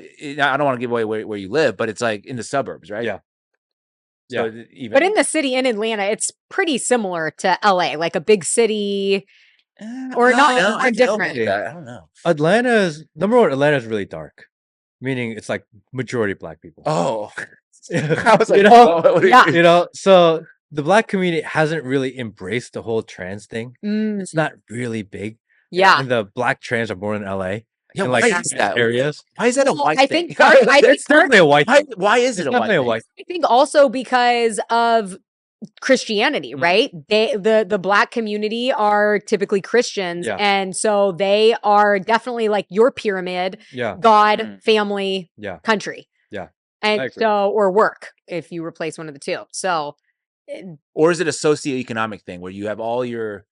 Speaker 1: don't want to give away where you live, but it's like in the suburbs, right?
Speaker 3: Yeah.
Speaker 1: So
Speaker 3: Yeah.
Speaker 1: even
Speaker 2: But in the city in Atlanta, it's pretty similar to LA, like a big city, or not,
Speaker 1: know.
Speaker 2: or
Speaker 1: I feel
Speaker 2: different.
Speaker 1: like that. I don't know.
Speaker 3: Atlanta's number one. Atlanta's really dark, meaning it's like majority black people.
Speaker 1: Oh, I was like,
Speaker 3: You know?
Speaker 1: what do
Speaker 2: Yeah.
Speaker 3: You know, so the black community hasn't really embraced the whole trans thing.
Speaker 2: Mm,
Speaker 3: It's not really big,
Speaker 2: yeah.
Speaker 3: and the black trans are born in LA.
Speaker 1: Yeah,
Speaker 3: in
Speaker 1: why
Speaker 3: like
Speaker 1: is that?
Speaker 3: areas.
Speaker 1: Why is that a
Speaker 2: Well,
Speaker 1: white
Speaker 2: I
Speaker 1: thing?
Speaker 2: think part- I think
Speaker 3: It's definitely a white.
Speaker 1: Why is it
Speaker 3: It's
Speaker 1: a white
Speaker 3: definitely a
Speaker 1: thing?
Speaker 3: white.
Speaker 2: I think also because of Christianity,
Speaker 3: Mm.
Speaker 2: right? The black community are typically Christians,
Speaker 3: Yeah.
Speaker 2: and so they are definitely like your pyramid:
Speaker 3: Yeah.
Speaker 2: God,
Speaker 1: Mm.
Speaker 2: family,
Speaker 3: Yeah.
Speaker 2: country.
Speaker 3: Yeah.
Speaker 2: And
Speaker 3: I agree.
Speaker 2: so, or work, if you replace one of the two. So,
Speaker 1: Or is it a socioeconomic thing where you have all your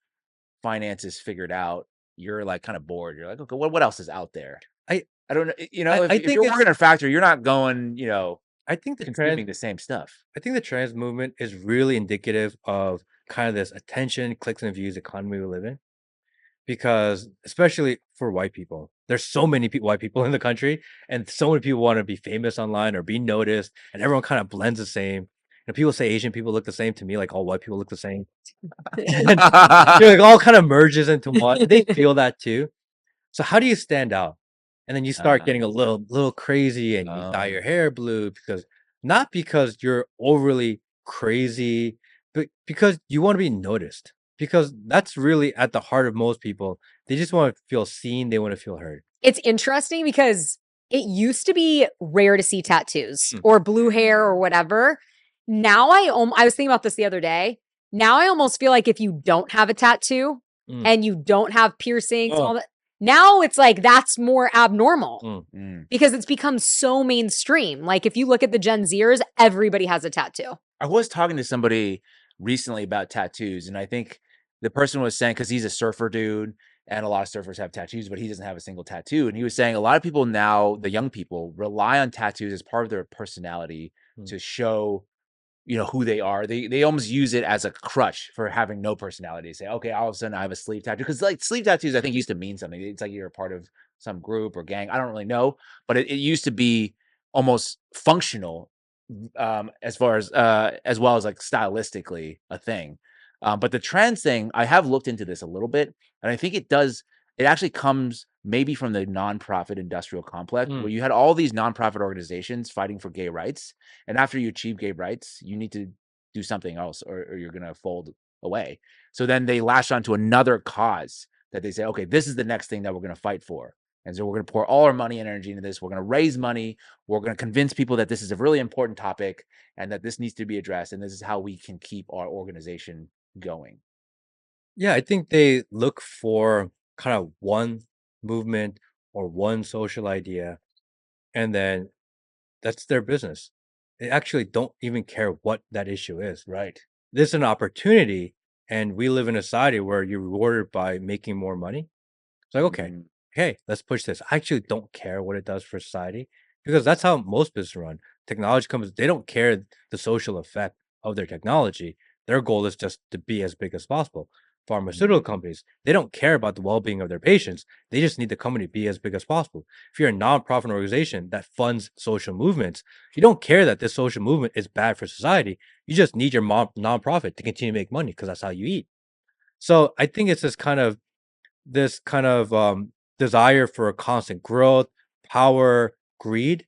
Speaker 1: finances figured out? You're like kind of bored. You're like, okay, what else is out there? I don't know.
Speaker 3: I
Speaker 1: If
Speaker 3: think
Speaker 1: you're
Speaker 3: it's-
Speaker 1: working in a factory, you're not going,
Speaker 3: I think the
Speaker 1: consuming
Speaker 3: trans.
Speaker 1: the same stuff.
Speaker 3: I think the trans movement is really indicative of kind of this attention, clicks, and views economy we live in. Because especially for white people, there's so many white people in the country, and so many people want to be famous online or be noticed, and everyone kind of blends the same. And people say Asian people look the same. To me, like all white people look the same. And like all kind of merges into one. They feel that too. So how do you stand out? And then you start getting a little crazy, and you dye your hair blue not because you're overly crazy, but because you want to be noticed. Because that's really at the heart of most people. They just want to feel seen. They want to feel heard.
Speaker 2: it's interesting because it used to be rare to see tattoos
Speaker 3: Mm.
Speaker 2: or blue hair or whatever. Now I was thinking about this the other day. Now I almost feel like if you don't have a tattoo
Speaker 3: Mm.
Speaker 2: and you don't have piercings,
Speaker 3: Oh.
Speaker 2: all that, now it's like that's more abnormal
Speaker 3: Mm.
Speaker 2: because it's become so mainstream. Like if you look at the Gen Zers, everybody has a tattoo.
Speaker 1: I was talking to somebody recently about tattoos, and I think the person was saying, because he's a surfer dude, and a lot of surfers have tattoos, but he doesn't have a single tattoo. And he was saying a lot of people now, the young people, rely on tattoos as part of their personality
Speaker 3: Mm.
Speaker 1: to show, who they are. They almost use it as a crutch for having no personality. They say, okay, all of a sudden I have a sleeve tattoo. Because like sleeve tattoos, I think used to mean something. It's like you're a part of some group or gang. I don't really know, but it used to be almost functional, as far as well as like stylistically a thing. But the trans thing, I have looked into this a little bit, and I think it actually comes maybe from the nonprofit industrial complex where you had all these nonprofit organizations fighting for gay rights. And after you achieve gay rights, you need to do something else, or you're going to fold away. So then they lash onto another cause that they say, okay, this is the next thing that we're going to fight for. And so we're going to pour all our money and energy into this. We're going to raise money. We're going to convince people that this is a really important topic and that this needs to be addressed. And this is how we can keep our organization going.
Speaker 3: Yeah, I think they look for kind of one movement or one social idea, and then that's their business. They actually don't even care what that issue is.
Speaker 1: Right.
Speaker 3: This is an opportunity, and we live in a society where you're rewarded by making more money. It's like, okay,
Speaker 1: Mhm.
Speaker 3: hey, let's push this. I actually don't care what it does for society because that's how most businesses run. Technology companies, they don't care the social effect of their technology. Their goal is just to be as big as possible. Pharmaceutical companies, they don't care about the well-being of their patients. They just need the company to be as big as possible. If you're a nonprofit organization that funds social movements, you don't care that this social movement is bad for society. You just need your nonprofit to continue to make money because that's how you eat. So I think it's this kind of desire for constant growth, power, greed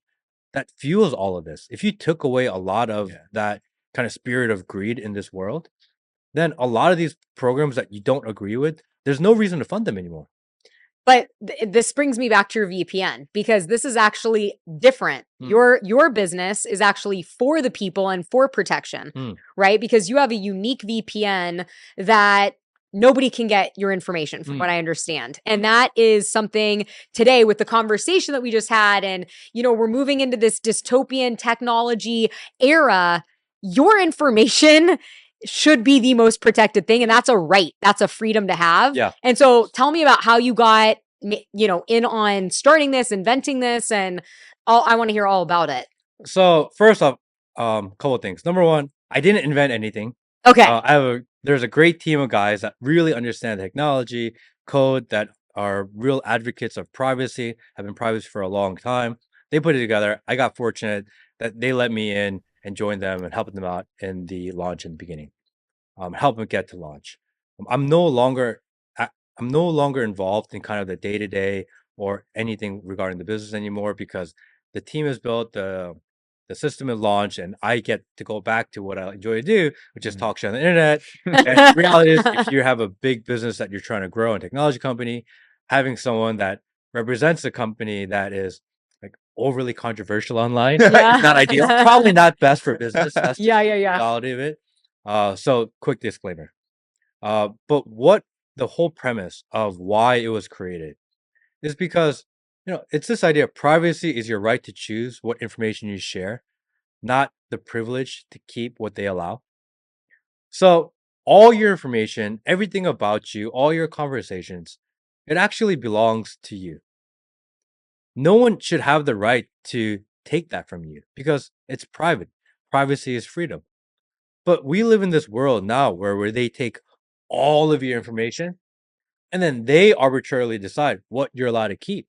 Speaker 3: that fuels all of this. If you took away a lot of that kind of spirit of greed in this world, then a lot of these programs that you don't agree with, there's no reason to fund them anymore.
Speaker 2: But this brings me back to your VPN, because this is actually different. Your business is actually for the people and for protection, right? Because you have a unique VPN that nobody can get your information, from what I understand. And that is something today, with the conversation that we just had, and we're moving into this dystopian technology era. Your information should be the most protected thing, and that's a right. That's a freedom to have.
Speaker 3: Yeah.
Speaker 2: And so tell me about how you got in on starting this, inventing this, and I want to hear all about it.
Speaker 3: So first off, couple of things. Number one, I didn't invent anything.
Speaker 2: Okay.
Speaker 3: There's a great team of guys that really understand technology, code, that are real advocates of privacy, have been privacy for a long time. They put it together. I got fortunate that they let me in and join them and helping them out in the launch in the beginning. Help them get to launch. I'm no longer I'm no longer involved in kind of the day to day or anything regarding the business anymore, because the team is built, the system is launched, and I get to go back to what I enjoy to do, which is talk shit on the internet. And the reality is, if you have a big business that you're trying to grow, a technology company, having someone that represents a company that is like overly controversial online,
Speaker 2: Yeah.
Speaker 3: not ideal. Probably not best for business. That's
Speaker 2: Yeah.
Speaker 3: the reality of it. So quick disclaimer. But what the whole premise of why it was created is because, it's this idea of privacy is your right to choose what information you share, not the privilege to keep what they allow. So all your information, everything about you, all your conversations, it actually belongs to you. No one should have the right to take that from you because it's private. Privacy is freedom. But we live in this world now where they take all of your information and then they arbitrarily decide what you're allowed to keep.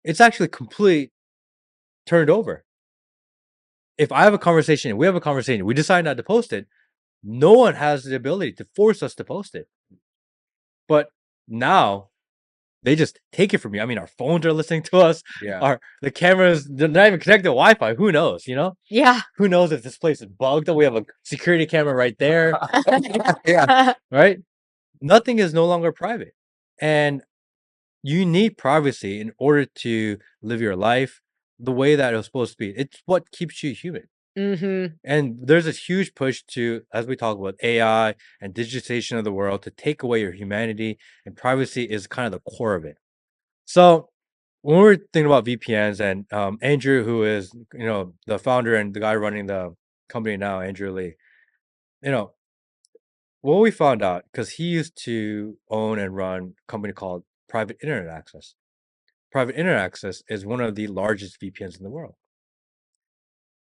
Speaker 3: It's actually completely turned over. If I have a conversation, we have a conversation, we decide not to post it, no one has the ability to force us to post it. But now they just take it from you. I mean, our phones are listening to us.
Speaker 1: Yeah.
Speaker 3: The cameras, they're not even connected to Wi-Fi. Who knows?
Speaker 2: Yeah.
Speaker 3: Who knows if this place is bugged? We have a security camera right there.
Speaker 1: Yeah.
Speaker 3: Right? Nothing is no longer private. And you need privacy in order to live your life the way that it was supposed to be. It's what keeps you human. And there's this huge push to, as we talk about AI and digitization of the world, to take away your humanity, and privacy is kind of the core of it. So when we're thinking about VPNs, and Andrew, who is the founder and the guy running the company now, Andrew Lee, what we found out, because he used to own and run a company called Private Internet Access. Private Internet Access is one of the largest VPNs in the world.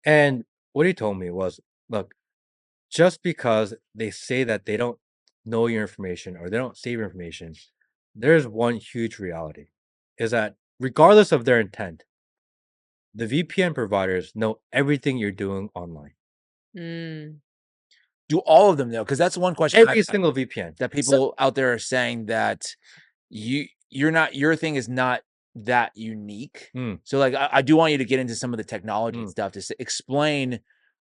Speaker 3: And what he told me was, look, just because they say that they don't know your information or they don't save your information, there's one huge reality, is that regardless of their intent, the VPN providers know everything you're doing online.
Speaker 1: Do all of them though? Because that's one question
Speaker 3: Every single VPN.
Speaker 1: that people out there are saying, that your thing is not that unique. So like I do want you to get into some of the technology and stuff to explain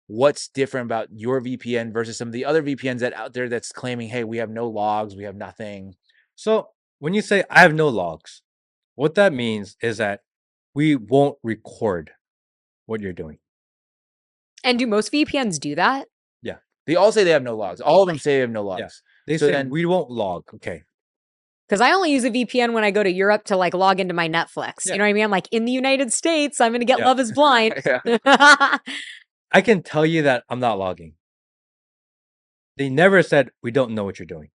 Speaker 1: what's different about your VPN versus some of the other VPNs that out there that's claiming, hey, we have no logs, we have nothing.
Speaker 3: So when you say I have no logs, what that means is that we won't record what you're doing.
Speaker 2: And do most VPNs do that?
Speaker 3: Yeah.
Speaker 1: They all say they have no logs. All of them say they have no logs.
Speaker 3: Yeah. They say we won't log. Okay.
Speaker 2: Because I only use a VPN when I go to Europe to like log into my Netflix.
Speaker 3: Yeah.
Speaker 2: You know what I mean? I'm like, in the United States, I'm going to get Love is Blind.
Speaker 3: I can tell you that I'm not logging. They never said we don't know what you're doing.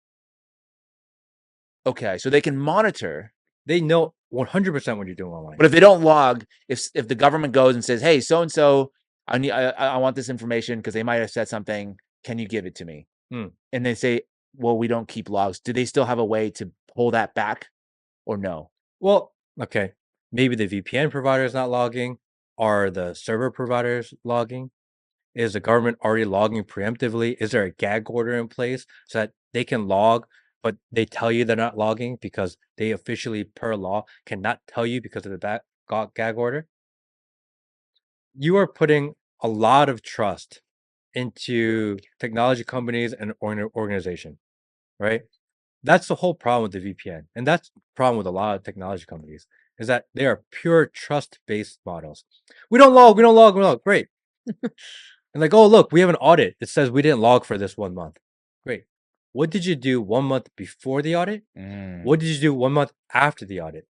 Speaker 1: Okay, so they can monitor.
Speaker 3: They know 100% what you're doing online.
Speaker 1: But if they don't log, if the government goes and says, "Hey, so and so, I want this information because they might have said something. Can you give it to me?" And they say, "Well, we don't keep logs." Do they still have a way to pull that back, or no?
Speaker 3: Well, okay, maybe the VPN provider is not logging. Are the server providers logging? Is the government already logging preemptively? Is there a gag order in place so that they can log, but they tell you they're not logging because they officially, per law, cannot tell you because of the gag order? you are putting a lot of trust into technology companies and organization, right? That's the whole problem with the VPN, and that's the problem with a lot of technology companies is that they are pure trust-based models. We don't log, we don't log, we don't log. Great. And like, oh look, we have an audit. It says we didn't log for this 1 month. Great. What did you do 1 month before the audit? What did you do 1 month after the audit?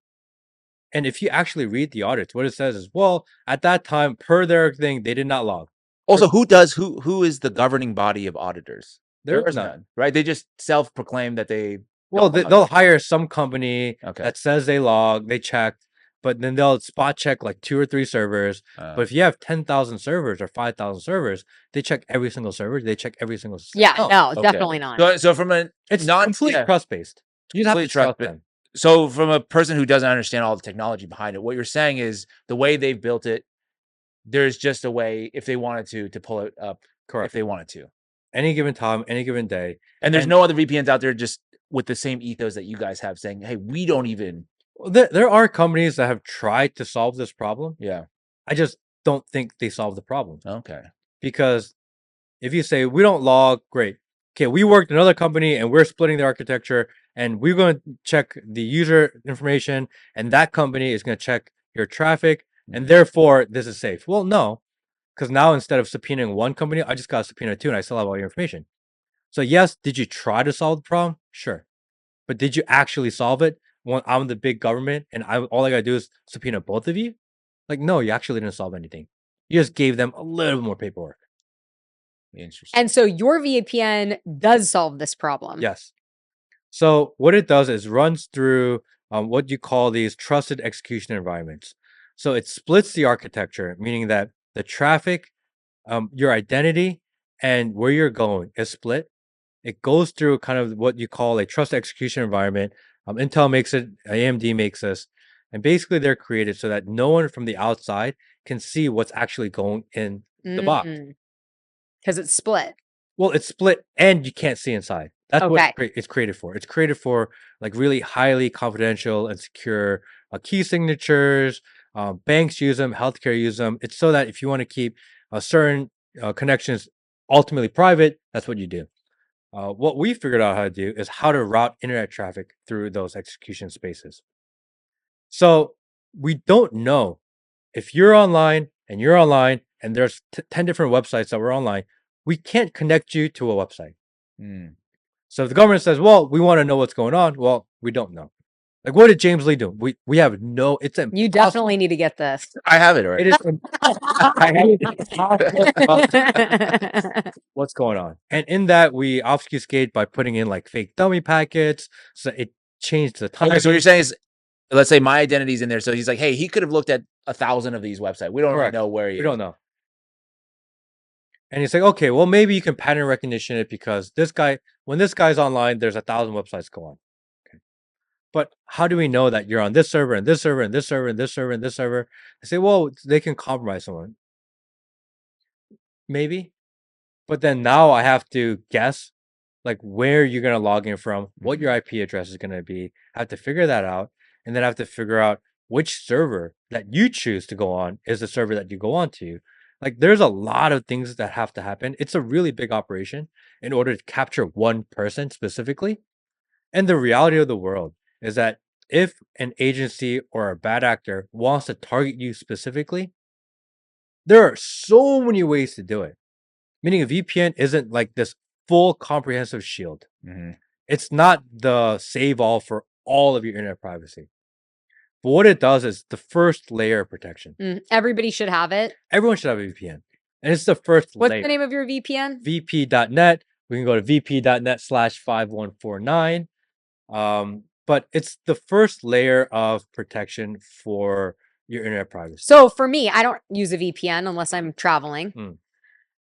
Speaker 3: And if you actually read the audits, what it says is, well, at that time, per their thing, they did not log.
Speaker 1: Also, who is the governing body of auditors? There is none, right? They just self-proclaim that they
Speaker 3: they'll hire some company
Speaker 1: Okay.
Speaker 3: that says they log, they checked, but then they'll spot check like 2 or 3 servers. But if you have 10,000 servers or 5,000 servers, they check every single server. They check every single system.
Speaker 2: Yeah, no, definitely not.
Speaker 1: So from a
Speaker 3: It's completely trust-based. You have to trust them.
Speaker 1: So from a person who doesn't understand all the technology behind it, what you're saying is the way they've built it, there's just a way if they wanted to pull it up.
Speaker 3: Correct.
Speaker 1: If they wanted to.
Speaker 3: Any given time, any given day.
Speaker 1: And there's no other VPNs out there just with the same ethos that you guys have saying, hey, we don't even.
Speaker 3: There are companies that have tried to solve this problem.
Speaker 1: Yeah.
Speaker 3: I just don't think they solve the problem.
Speaker 1: Okay.
Speaker 3: Because if you say we don't log, great. Okay, we worked in another company and we're splitting the architecture and we're going to check the user information and that company is going to check your traffic and therefore this is safe. Well, no, because now instead of subpoenaing one company, I just got subpoena 2 and I still have all your information. So yes, did you try to solve the problem? Sure. But did you actually solve it? When I'm the big government and all I got to do is subpoena both of you? Like, no, you actually didn't solve anything. You just gave them a little bit more paperwork.
Speaker 1: Interesting.
Speaker 2: And so your VPN does solve this problem.
Speaker 3: Yes. So what it does is runs through what you call these trusted execution environments. So it splits the architecture, meaning that the traffic, your identity, and where you're going is split. It goes through kind of what you call a trust execution environment. Intel makes it, AMD makes this, and basically they're created so that no one from the outside can see what's actually going in the box.
Speaker 2: Because it's split.
Speaker 3: Well, it's split and you can't see inside. That's what it's created for. It's created for like really highly confidential and secure key signatures. Banks use them, healthcare use them. It's so that if you want to keep certain connections ultimately private, that's what you do. What we figured out how to do is how to route internet traffic through those execution spaces. So we don't know if you're online and there's 10 different websites that were online, we can't connect you to a website. So if the government says, well, we want to know what's going on, well, we don't know. Like, what did James Lee do? We have no, it's impossible.
Speaker 2: You definitely need to get this.
Speaker 1: I have it already.
Speaker 3: It is what's going on. And in that, we obfuscate by putting in like fake dummy packets. So it changed the time.
Speaker 1: Okay, so what you're saying is, let's say my identity's in there. So he's like, hey, he could have looked at 1,000 of these websites. We don't really know where he is.
Speaker 3: We don't know. And he's like, okay, well, maybe you can pattern recognition it because this guy, when this guy's online, there's 1,000 websites go on. Okay. But how do we know that you're on this server and this server and this server and this server and this server? I say, well, they can compromise someone. Maybe. But then now I have to guess like where you're going to log in from, what your IP address is going to be. I have to figure that out. And then I have to figure out which server that you choose to go on is the server that you go on to. Like there's a lot of things that have to happen. It's a really big operation in order to capture one person specifically. And the reality of the world is that if an agency or a bad actor wants to target you specifically, there are so many ways to do it. Meaning a VPN isn't like this full comprehensive shield. It's not the save all for all of your internet privacy. But what it does is the first layer of protection.
Speaker 2: Everybody should have it.
Speaker 3: Everyone should have a VPN. And it's the first
Speaker 2: layer.
Speaker 3: What's
Speaker 2: the name of your VPN?
Speaker 3: vp.net. We can go to vp.net/5149. But it's the first layer of protection for your internet privacy.
Speaker 2: So for me, I don't use a VPN unless I'm traveling.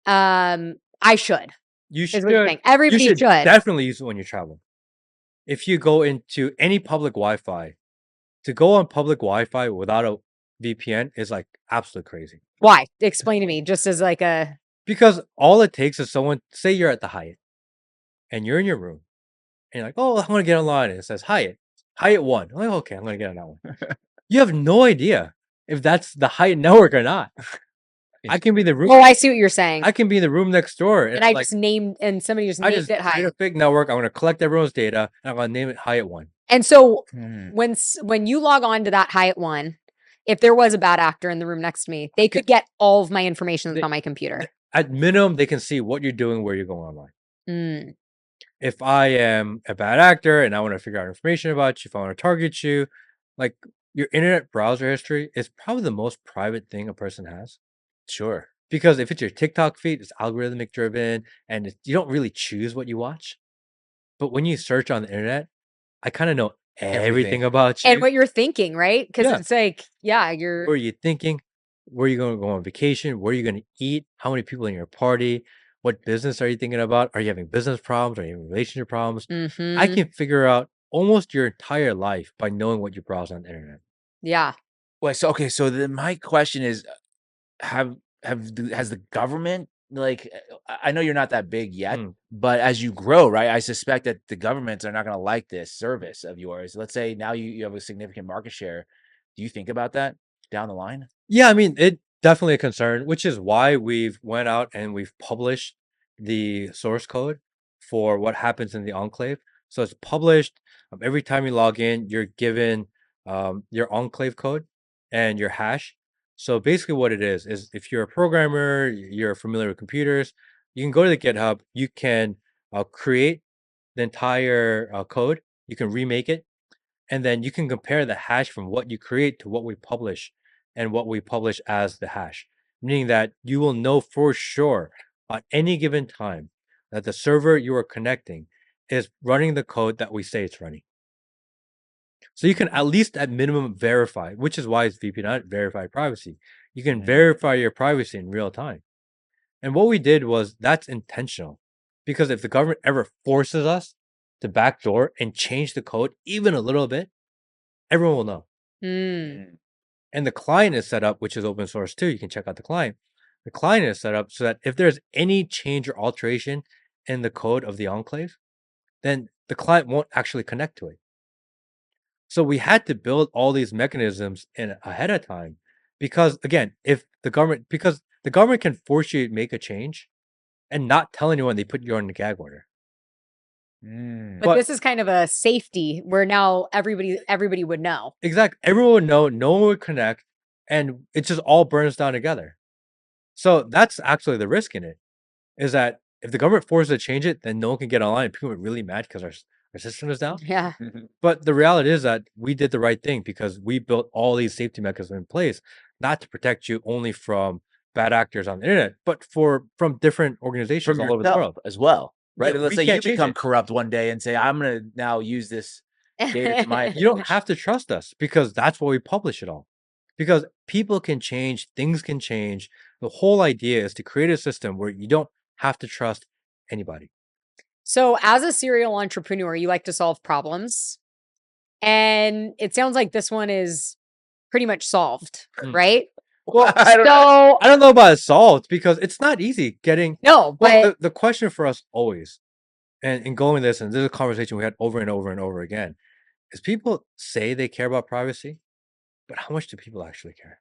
Speaker 2: I should.
Speaker 3: You should.
Speaker 2: Everybody should
Speaker 3: definitely use it when you travel. If you go into any public Wi-Fi, to go on public Wi-Fi without a VPN is like absolutely crazy.
Speaker 2: Why? Explain to me, just as like a...
Speaker 3: Because all it takes is someone, say you're at the Hyatt and you're in your room and you're like, oh, I want to get online. And it says Hyatt 1. I'm like, okay, I'm going to get on that one. You have no idea if that's the Hyatt network or not. I can be the room.
Speaker 2: Oh, I see what you're saying.
Speaker 3: I can be in the room next door,
Speaker 2: And I just named, and somebody just
Speaker 3: I
Speaker 2: named
Speaker 3: just
Speaker 2: it
Speaker 3: create a
Speaker 2: Hyatt.
Speaker 3: fake network. I'm going to collect everyone's data, and I'm going to name it Hyatt One.
Speaker 2: And so
Speaker 1: Mhm.
Speaker 2: when you log on to that Hyatt One, if there was a bad actor in the room next to me, they could get all of my information that's on my computer.
Speaker 3: At minimum, they can see what you're doing, where you're going online.
Speaker 2: Mm.
Speaker 3: If I am a bad actor and I want to figure out information about you, if I want to target you, like your internet browser history is probably the most private thing a person has.
Speaker 1: Sure.
Speaker 3: Because if it's your TikTok feed, it's algorithmic driven and you don't really choose what you watch. But when you search on the internet, I kind of know everything about you.
Speaker 2: And what you're thinking, right? Because
Speaker 3: Yeah.
Speaker 2: it's like, yeah,
Speaker 3: What are you thinking? Where are you going to go on vacation? Where are you going to eat? How many people in your party? What business are you thinking about? Are you having business problems? Are you having relationship problems? I can figure out almost your entire life by knowing what you browse on the internet.
Speaker 2: Yeah.
Speaker 1: Wait, so okay, so then my question is, has the government like I know you're not that big yet, but as you grow, right? I suspect that the governments are not going to like this service of yours. Let's say now you have a significant market share. Do you think about that down the line?
Speaker 3: Yeah, I mean, it definitely a concern, which is why we've went out and we've published the source code for what happens in the enclave. So it's published. Every time you log in, you're given your enclave code and your hash. So basically, what it is if you're a programmer, you're familiar with computers, you can go to the GitHub. You can create the entire code. You can remake it, and then you can compare the hash from what you create to what we publish and what we publish as the hash, meaning that you will know for sure at any given time that the server you are connecting is running the code that we say it's running. So you can at least at minimum verify, which is why it's VPN, verify privacy. You can verify your privacy in real time. And what we did was that's intentional, because if the government ever forces us to backdoor and change the code even a little bit, everyone will know. And the client is set up, which is open source too. You can check out the client. The client is set up so that if there's any change or alteration in the code of the enclave, then the client won't actually connect to it. So we had to build all these mechanisms in ahead of time because again, because the government can force you to make a change and not tell anyone they put you on the gag order.
Speaker 2: But this is kind of a safety where now everybody would know.
Speaker 3: Exactly. Everyone would know, no one would connect, and it just all burns down together. So that's actually the risk in it, is that if the government forces to change it, then no one can get online. People are really mad because our system is down.
Speaker 2: Yeah.
Speaker 3: But the reality is that we did the right thing because we built all these safety mechanisms in place, not to protect you only from bad actors on the internet, but from different organizations all over the world
Speaker 1: as well. Right.
Speaker 3: Yeah,
Speaker 1: Let's
Speaker 3: we
Speaker 1: say you
Speaker 3: can't change
Speaker 1: become
Speaker 3: it.
Speaker 1: corrupt one day and say, I'm going to now use this data to my
Speaker 3: You don't have to trust us because that's why we publish it all. Because people can change, things can change. The whole idea is to create a system where you don't have to trust anybody.
Speaker 2: So, as a serial entrepreneur, you like to solve problems. And it sounds like this one is pretty much solved, right?
Speaker 3: Well,
Speaker 2: I
Speaker 3: don't know about solved because it's not easy getting.
Speaker 2: No, but
Speaker 3: well, the question for us always, and in going this, and this is a conversation we had over and over and over again, is people say they care about privacy, but how much do people actually care?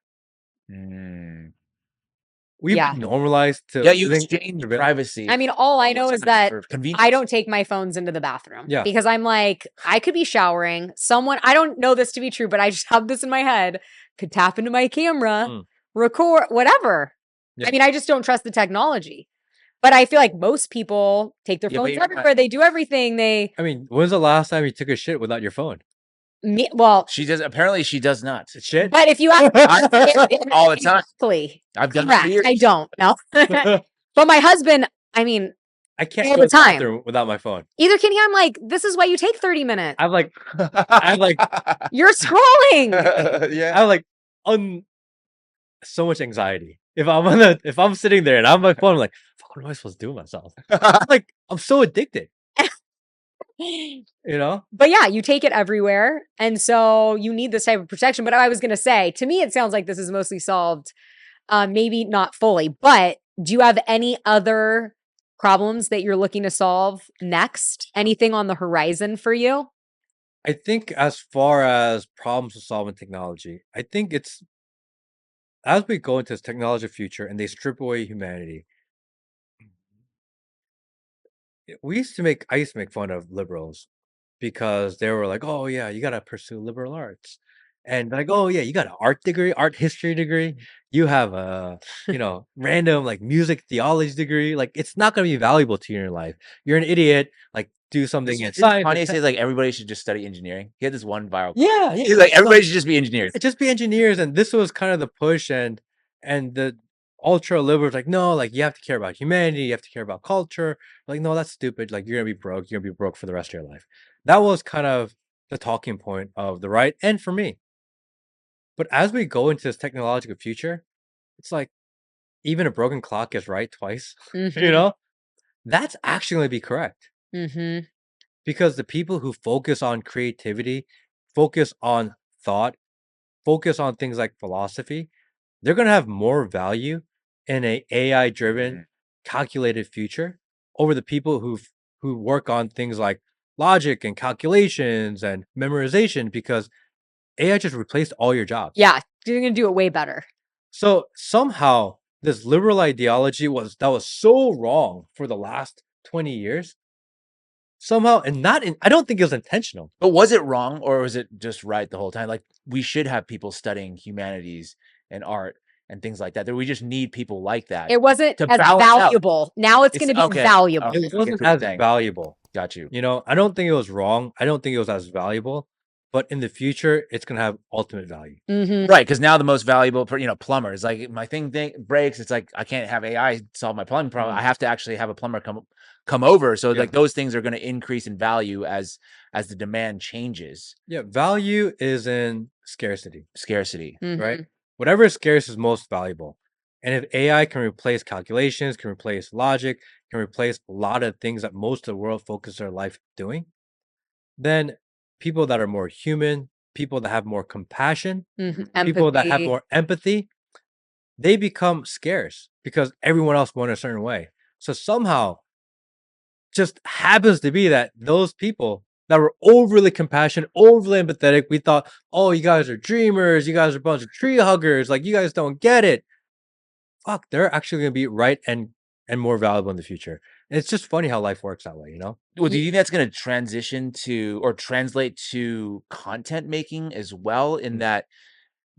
Speaker 3: We've been normalized to
Speaker 1: you exchange privacy.
Speaker 2: I mean, all I know is that I don't take my phones into the bathroom.
Speaker 3: Yeah.
Speaker 2: Because I'm like, I could be showering. Someone, I don't know this to be true, but I just have this in my head, could tap into my camera, record, whatever.
Speaker 3: Yeah.
Speaker 2: I mean, I just don't trust the technology. But I feel like most people take their phones everywhere. They do everything.
Speaker 3: I mean, when's the last time you took a shit without your phone?
Speaker 2: Well,
Speaker 1: she does. Apparently, she does not.
Speaker 3: Shit.
Speaker 2: But if you ask
Speaker 1: all the time,
Speaker 2: exactly.
Speaker 1: I've done it for years.
Speaker 2: I don't know. But my husband, I mean,
Speaker 3: I can't
Speaker 2: all
Speaker 3: go
Speaker 2: the
Speaker 3: to the
Speaker 2: time
Speaker 3: bathroom without my phone.
Speaker 2: Either can he. I'm like, this is why you take 30 minutes.
Speaker 3: I'm like,
Speaker 2: you're scrolling.
Speaker 1: Yeah.
Speaker 3: I have like so much anxiety. If I'm sitting there and I'm on my phone, I'm like, fuck, what am I supposed to do with myself? Like, I'm so addicted. You know?
Speaker 2: But yeah, you take it everywhere. And so you need this type of protection. But I was going to say, to me, it sounds like this is mostly solved. Maybe not fully, but do you have any other problems that you're looking to solve next? Anything on the horizon for you?
Speaker 3: I think as far as problems to solve in technology, I think it's as we go into this technology future and they strip away humanity, I used to make fun of liberals because they were like, "Oh yeah, you gotta pursue liberal arts," and like, "Oh yeah, you got an art degree, art history degree. You have a random like music theology degree. Like it's not gonna be valuable to you in your life. You're an idiot. Like do something in
Speaker 1: Didn't
Speaker 3: science or
Speaker 1: Kanye say like everybody should just study engineering? He had this one viral.
Speaker 3: yeah,
Speaker 1: He's like everybody should just be engineers.
Speaker 3: just be engineers." And this was kind of the push, and the ultra liberals like, no, like you have to care about humanity, you have to care about culture. Like, no, that's stupid. Like you're gonna be broke. You're gonna be broke for the rest of your life. That was kind of the talking point of the right and for me. But as we go into this technological future, it's like even a broken clock is right twice. You
Speaker 2: Mhm.
Speaker 3: know, that's actually gonna be correct
Speaker 2: Mhm.
Speaker 3: because the people who focus on creativity, focus on thought, focus on things like philosophy, they're gonna have more value in a AI driven,
Speaker 1: Mhm.
Speaker 3: calculated future over the people who work on things like logic and calculations and memorization because AI just replaced all your jobs.
Speaker 2: Yeah, you're gonna do it way better.
Speaker 3: So somehow this liberal ideology was so wrong for the last 20 years. Somehow, and not in I don't think it was intentional.
Speaker 1: But was it wrong or was it just right the whole time? Like we should have people studying humanities and art and things like that. That we just need people like that
Speaker 2: It wasn't
Speaker 1: to
Speaker 2: as
Speaker 1: balance out.
Speaker 2: valuable. Now it's
Speaker 1: It's
Speaker 2: gonna be
Speaker 1: okay.
Speaker 2: valuable.
Speaker 1: Okay,
Speaker 3: It
Speaker 1: I get
Speaker 3: wasn't
Speaker 1: what you're
Speaker 3: as
Speaker 1: saying.
Speaker 3: valuable.
Speaker 1: Got you.
Speaker 3: I don't think it was wrong. I don't think it was as valuable, but in the future, it's gonna have ultimate value.
Speaker 2: Mhm.
Speaker 1: Right, because now the most valuable for plumbers, like my thing breaks, it's like I can't have AI solve my plumbing problem.
Speaker 3: Mm,
Speaker 1: I have to actually have a plumber come over. So
Speaker 3: yeah.
Speaker 1: like those things are going to increase in value as the demand changes.
Speaker 3: Yeah, value is in scarcity,
Speaker 1: Scarcity.
Speaker 3: right?
Speaker 2: Mhm.
Speaker 3: Whatever is scarce is most valuable. And if AI can replace calculations, can replace logic, can replace a lot of things that most of the world focus their life doing, then people that are more human, people that have more compassion,
Speaker 2: Mhm.
Speaker 3: people that have
Speaker 2: Empathy.
Speaker 3: more empathy, they become scarce because everyone else went a certain way. So somehow just happens to be that those people that were overly compassionate, overly empathetic, we thought, oh, you guys are dreamers, you guys are a bunch of tree huggers, like you guys don't get it. Fuck, they're actually gonna be right and more valuable in the future. And it's just funny how life works that way, you know?
Speaker 1: Well, do
Speaker 2: Ye
Speaker 1: you think that's going to transition to or translate to content making as well? In
Speaker 3: Mm.
Speaker 1: that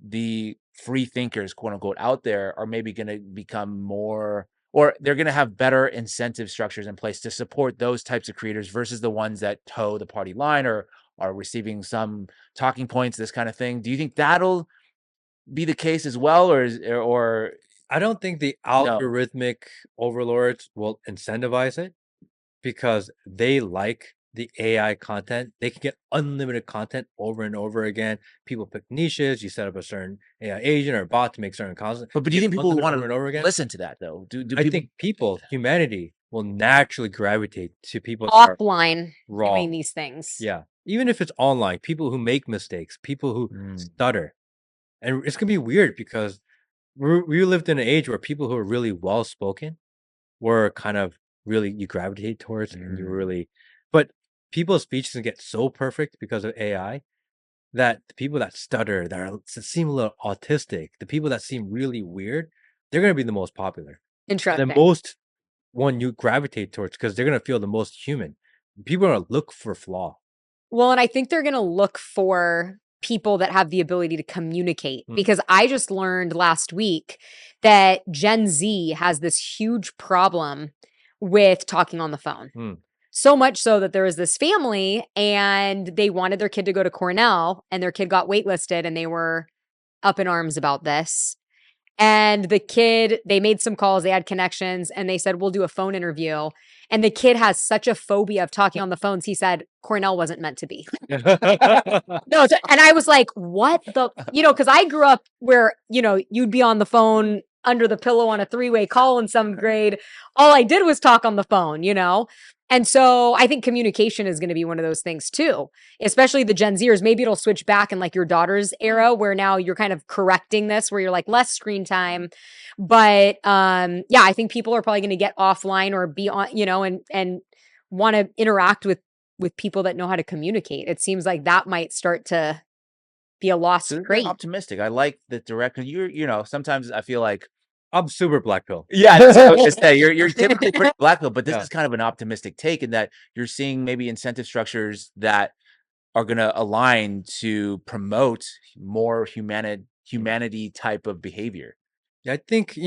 Speaker 1: the free thinkers, quote unquote, out there are maybe going to become more, or they're going to have better incentive structures in place to support those types of creators versus the ones that toe the party line or are receiving some talking points, this kind of thing. Do you think that'll be the case as well, or
Speaker 3: I don't think the
Speaker 1: no?
Speaker 3: algorithmic overlords will incentivize it because they like the AI content. They can get unlimited content over and over again. People pick niches. You set up a certain AI agent or bot to make certain content.
Speaker 1: But do
Speaker 3: You
Speaker 1: you
Speaker 3: get
Speaker 1: think people will
Speaker 3: unlimited
Speaker 1: want
Speaker 3: over
Speaker 1: to
Speaker 3: and over again.
Speaker 1: listen to that though? Do
Speaker 3: I
Speaker 1: people?
Speaker 3: think people, humanity, will naturally gravitate to people that are
Speaker 2: offline
Speaker 3: wrong.
Speaker 2: doing these things.
Speaker 3: Yeah. Even if it's online, people who make mistakes, people who
Speaker 1: Mm,
Speaker 3: stutter. And it's gonna be weird because we lived in an age where people who are really well spoken were kind of really you gravitate towards and you
Speaker 1: mm.
Speaker 3: really but people's speeches get so perfect because of AI that the people that stutter, that seem a little autistic, the people that seem really weird, they're gonna be the most popular. The
Speaker 2: Interesting.
Speaker 3: most one you gravitate towards because they're gonna feel the most human. People are gonna look for flaw.
Speaker 2: Well, and I think they're gonna look for people that have the ability to communicate
Speaker 3: Mm,
Speaker 2: because I just learned last week that Gen Z has this huge problem with talking on the phone.
Speaker 3: mm.
Speaker 2: So much so that there was this family and they wanted their kid to go to Cornell and their kid got waitlisted and they were up in arms about this. And the kid, they made some calls, they had connections, and they said, "We'll do a phone interview." And the kid has such a phobia of talking on the phones, he said, "Cornell wasn't meant to be." No, and I was like, "What the" because I grew up where, you'd be on the phone under the pillow on a three-way call in some grade. All I did was talk on the phone. And so I think communication is gonna be one of those things too, especially the Gen Zers. Maybe it'll switch back in, like, your daughter's era where now you're kind of correcting this, where you're like, less screen time. But, yeah, I think people are probably gonna get offline or be on and wanna interact with people that know how to communicate. It seems like that might start to be a lost
Speaker 1: So very
Speaker 2: trait.
Speaker 1: optimistic. I like the direction. You know, sometimes I feel like
Speaker 3: I'm super black pill.
Speaker 1: yeah, that's what I was gonna say. You're typically pretty black pill, but this
Speaker 3: Yeah.
Speaker 1: is kind of an optimistic take in that you're seeing maybe incentive structures that are gonna align to promote more humanity type of behavior.
Speaker 3: I think,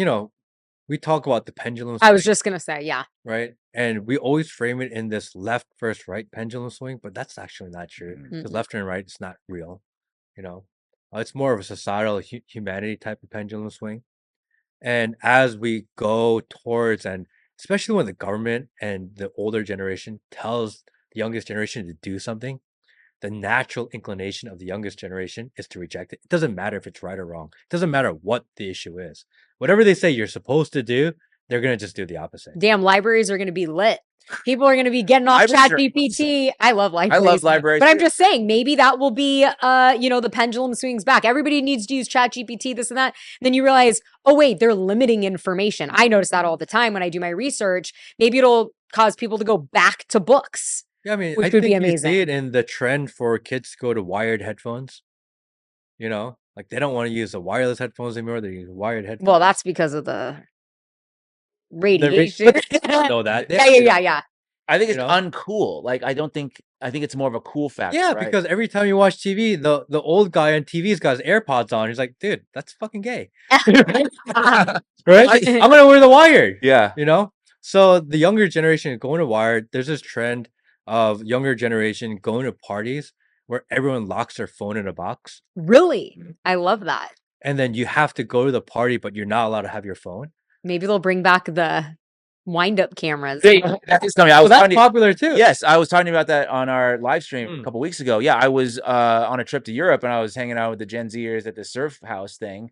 Speaker 3: we talk about the pendulum
Speaker 2: I was
Speaker 3: swing,
Speaker 2: just gonna say, yeah.
Speaker 3: right? And we always frame it in this left versus right pendulum swing, but that's actually not true.
Speaker 1: Mhm.
Speaker 3: Because
Speaker 2: Mm-mm.
Speaker 3: left and right is not real, you know. It's more of a societal humanity type of pendulum swing. And as we go towards, and especially when the government and the older generation tells the youngest generation to do something, the natural inclination of the youngest generation is to reject it. It doesn't matter if it's right or wrong. It doesn't matter what the issue is. Whatever they say you're supposed to do, they're gonna just do the opposite.
Speaker 2: Damn, libraries are gonna be lit. People are gonna be getting off
Speaker 1: Libraries are
Speaker 2: ChatGPT. I love
Speaker 1: I
Speaker 2: libraries.
Speaker 1: love libraries
Speaker 2: But I'm
Speaker 1: too.
Speaker 2: just saying, maybe that will be the pendulum swings back. Everybody needs to use ChatGPT, this and that. Then you realize, oh wait, they're limiting information. I notice that all the time when I do my research. Maybe it'll cause people to go back to books,
Speaker 3: Yeah, I mean, I
Speaker 2: which would be
Speaker 3: think you see it
Speaker 2: amazing.
Speaker 3: in the trend for kids to go to wired headphones. Like they don't want to use the wireless headphones anymore. They use wired headphones.
Speaker 2: Well, that's because of the
Speaker 3: The
Speaker 2: radiation.
Speaker 3: but they don't know that.
Speaker 2: Yeah.
Speaker 1: I think
Speaker 3: You
Speaker 1: it's
Speaker 3: know?
Speaker 1: uncool. Like I think it's more of a cool factor,
Speaker 3: Yeah,
Speaker 1: right?
Speaker 3: because every time you watch TV, the old guy on TV's got his AirPods on. He's like, dude, that's fucking gay. Right? I'm gonna wear the wired.
Speaker 1: Yeah.
Speaker 3: So the younger generation is going to wired. There's this trend of younger generation going to parties where everyone locks their phone in a box.
Speaker 2: Really? I love that.
Speaker 3: And then you have to go to the party, but you're not allowed to have your phone.
Speaker 2: Maybe they'll bring back the wind-up cameras.
Speaker 1: That is coming. I
Speaker 3: So
Speaker 1: was
Speaker 3: that's
Speaker 1: talking
Speaker 3: popular too.
Speaker 1: Yes, I was talking about that on our live stream a
Speaker 3: Mm.
Speaker 1: couple weeks ago. Yeah, I was on a trip to Europe and I was hanging out with the Gen Zers at the surf house thing.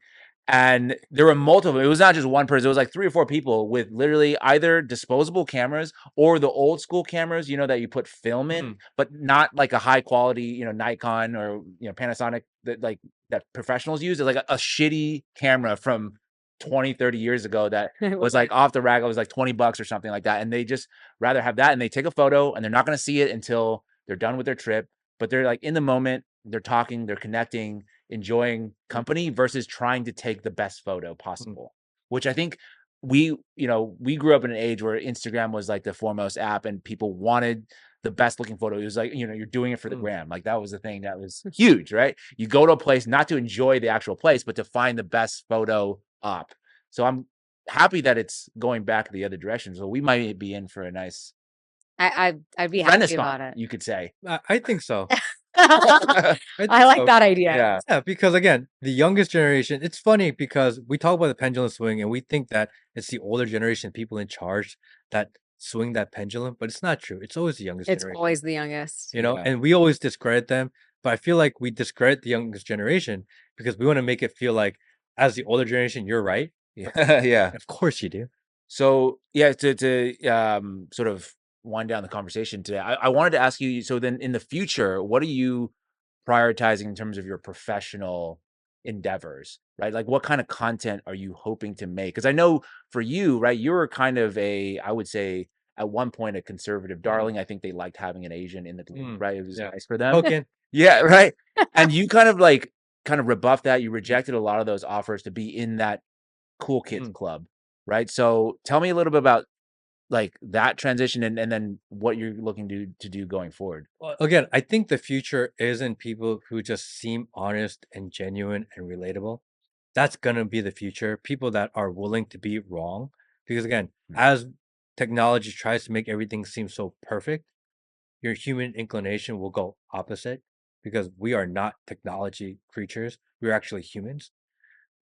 Speaker 1: And there were multiple, it was not just one person, it was like 3 or 4 people with literally either disposable cameras or the old school cameras, that you put film in, but not like a high quality, Nikon or Panasonic that professionals use. It's like a shitty camera from 20, 30 years ago that was like off the rack. It was like $20 or something like that. And they just rather have that and they take a photo and they're not going to see it until they're done with their trip. But they're like in the moment, they're talking, they're connecting, enjoying company versus trying to take the best photo possible, which I think we grew up in an age where Instagram was like the foremost app and people wanted the best looking photo. It was like, you're doing it for the gram. Like that was the thing that was huge, right? You go to a place not to enjoy the actual place, but to find the best photo op. So I'm happy that it's going back the other direction. So we might be in for a nice
Speaker 2: I'd be happy about
Speaker 1: renaissance,
Speaker 2: it.
Speaker 1: you could say.
Speaker 3: I think so.
Speaker 2: I like that idea.
Speaker 1: Yeah.
Speaker 3: Yeah, because again, the youngest generation, it's funny because we talk about the pendulum swing and we think that it's the older generation, people in charge that swing that pendulum, but it's not true. It's always the youngest
Speaker 2: It's
Speaker 3: generation,
Speaker 2: always the youngest.
Speaker 1: Yeah.
Speaker 3: and we always discredit them. But I feel like we discredit the youngest generation because we want to make it feel like as the older generation, you're right.
Speaker 1: Yeah.
Speaker 3: Of course you do.
Speaker 1: So yeah, to sort of wind down the conversation today, I wanted to ask you, so then in the future, what are you prioritizing in terms of your professional endeavors, right? Like what kind of content are you hoping to make? Because I know for you, right, you were kind of I would say at one point a conservative darling. I think they liked having an Asian in the group, right? It was
Speaker 3: Yeah.
Speaker 1: nice for them.
Speaker 3: Token.
Speaker 1: Yeah, right. And you kind of rebuffed that. You rejected a lot of those offers to be in that cool kids club, right? So tell me a little bit about like that transition and then what you're looking to do going forward.
Speaker 3: Well, again, I think the future isn't people who just seem honest and genuine and relatable. That's gonna be the future. People that are willing to be wrong. Because again, as technology tries to make everything seem so perfect, your human inclination will go opposite because we are not technology creatures. We're actually humans.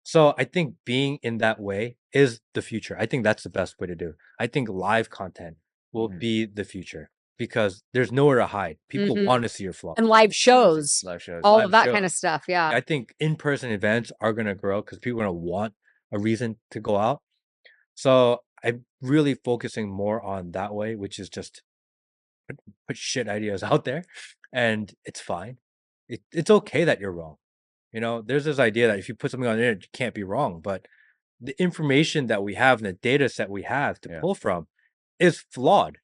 Speaker 3: So I think being in that way is the future. I think that's the best way to do. I think live content will be the future because there's nowhere to hide. People
Speaker 2: Mhm.
Speaker 3: want to see your flaws.
Speaker 2: And live shows,
Speaker 1: Live shows.
Speaker 2: all
Speaker 3: Live
Speaker 2: of that
Speaker 3: shows.
Speaker 2: kind of stuff. Yeah.
Speaker 3: I think in-person events are gonna grow because people are gonna want a reason to go out. So I'm really focusing more on that way, which is just put shit ideas out there, and it's fine. It's okay that you're wrong. There's this idea that if you put something on the internet, you can't be wrong, but the information that we have and the data set we have to pull from is flawed.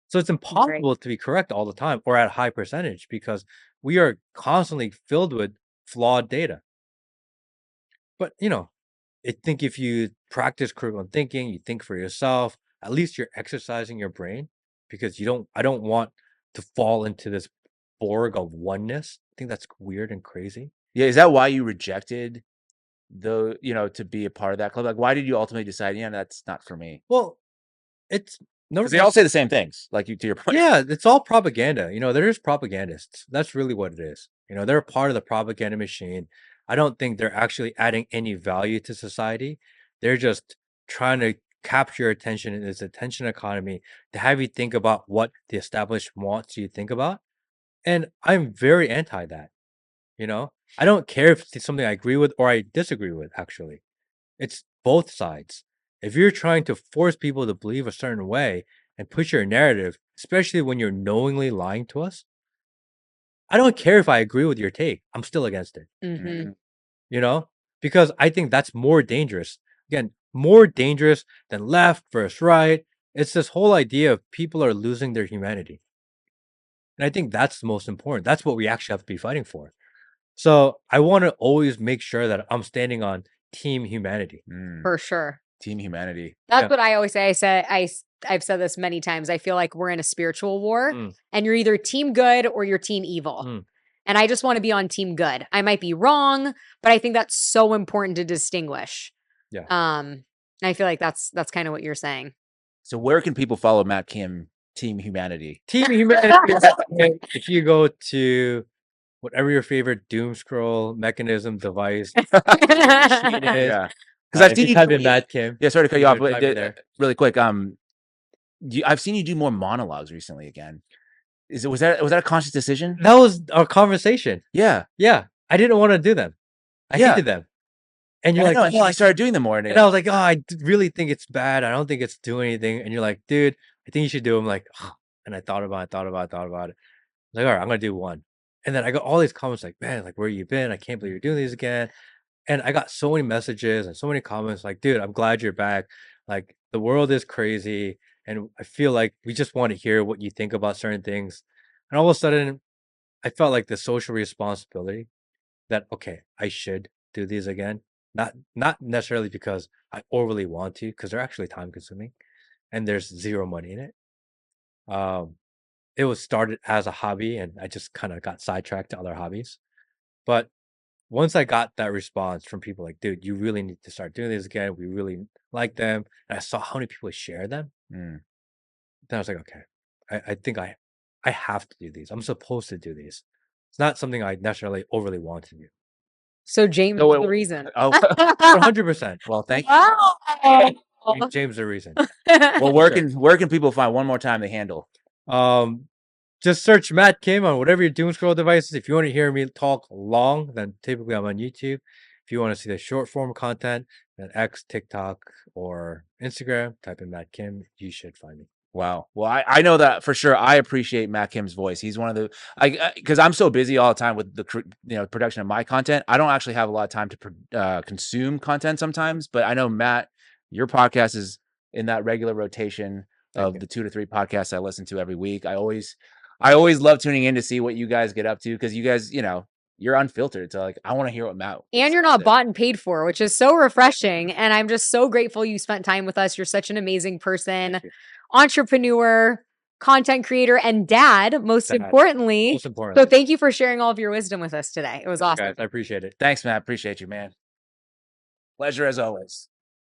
Speaker 3: So it's impossible to be correct all the time or at a high percentage because we are constantly filled with flawed data. But I think if you practice critical thinking, you think for yourself, at least you're exercising your brain, because I don't want to fall into this Borg of oneness. I think that's weird and crazy.
Speaker 1: Yeah, is that why you rejected to be a part of that club? Like, why did you ultimately decide, yeah, that's not for me?
Speaker 3: Well, it's no,
Speaker 1: Because they all say the same things, like to your point.
Speaker 3: yeah, it's all propaganda. There's propagandists. That's really what it is. They're a part of the propaganda machine. I don't think they're actually adding any value to society. They're just trying to capture your attention in this attention economy to have you think about what the establishment wants you to think about. And I'm very anti that. I don't care if it's something I agree with or I disagree with, actually. It's both sides. If you're trying to force people to believe a certain way and push your narrative, especially when you're knowingly lying to us, I don't care if I agree with your take. I'm still against it.
Speaker 2: Mm-hmm.
Speaker 3: Because I think that's more dangerous. Again, more dangerous than left versus right. It's this whole idea of people are losing their humanity. And I think that's the most important. That's what we actually have to be fighting for. So I want to always make sure that I'm standing on team humanity.
Speaker 2: For sure.
Speaker 1: Team humanity.
Speaker 2: That's what I always say. I've said this many times. I feel like we're in a spiritual war and you're either team good or you're team evil. And I just want to be on team good. I might be wrong, but I think that's so important to distinguish.
Speaker 3: Yeah.
Speaker 2: I feel like that's kind of what you're saying.
Speaker 1: So where can people follow Matt Kim, Team Humanity?
Speaker 3: Team Humanity. If you go to whatever your favorite doom scroll mechanism device machine is.
Speaker 1: Yeah. Because I've seen you
Speaker 3: type in Matt Kim.
Speaker 1: Yeah, sorry to cut you off, but
Speaker 3: there.
Speaker 1: really quick. I've seen you do more monologues recently again. Was that a conscious decision?
Speaker 3: That was our conversation.
Speaker 1: Yeah.
Speaker 3: Yeah. I didn't want to do them. I hated them. And you're like,
Speaker 1: well, I started doing them more.
Speaker 3: And I was like, oh, I really think it's bad. I don't think it's doing anything. And you're like, dude, I think you should do them. Like, oh. And I thought about it. Like, all right, I'm gonna do one. And then I got all these comments like, man, like, where you been? I can't believe you're doing these again. And I got so many messages and so many comments like, dude, I'm glad you're back. Like, the world is crazy. And I feel like we just want to hear what you think about certain things. And all of a sudden, I felt like the social responsibility that, okay, I should do these again. Not necessarily because I overly want to, because they're actually time consuming and there's zero money in it. It was started as a hobby and I just kind of got sidetracked to other hobbies. But once I got that response from people like, dude, you really need to start doing this again. We really like them. And I saw how many people share them. Then I was like, okay, I think I have to do these. I'm supposed to do these. It's not something I necessarily overly want to do.
Speaker 2: So James is the reason.
Speaker 3: Oh, 100%.
Speaker 1: Well, thank you.
Speaker 3: James is the reason.
Speaker 1: Well, where can people find one more time the handle?
Speaker 3: Just search Matt Kim on whatever your doom scroll devices. If you want to hear me talk long, then typically I'm on YouTube. If you want to see the short form content, then X, TikTok, or Instagram, type in Matt Kim. You should find me.
Speaker 1: Wow. Well, I know that for sure. I appreciate Matt Kim's voice. He's one of the because I'm so busy all the time with the production of my content. I don't actually have a lot of time to consume content sometimes. But I know, Matt, your podcast is in that regular rotation of the 2 to 3 podcasts I listen to every week. I always love tuning in to see what you guys get up to, because you guys, you're unfiltered. So like, I want to hear what Matt.
Speaker 2: And you're not bought and paid for, which is so refreshing. And I'm just so grateful you spent time with us. You're such an amazing person, entrepreneur, content creator, and dad, most importantly. So thank you for sharing all of your wisdom with us today. It was awesome.
Speaker 3: Guys, I appreciate it.
Speaker 1: Thanks, Matt. Appreciate you, man. Pleasure as always.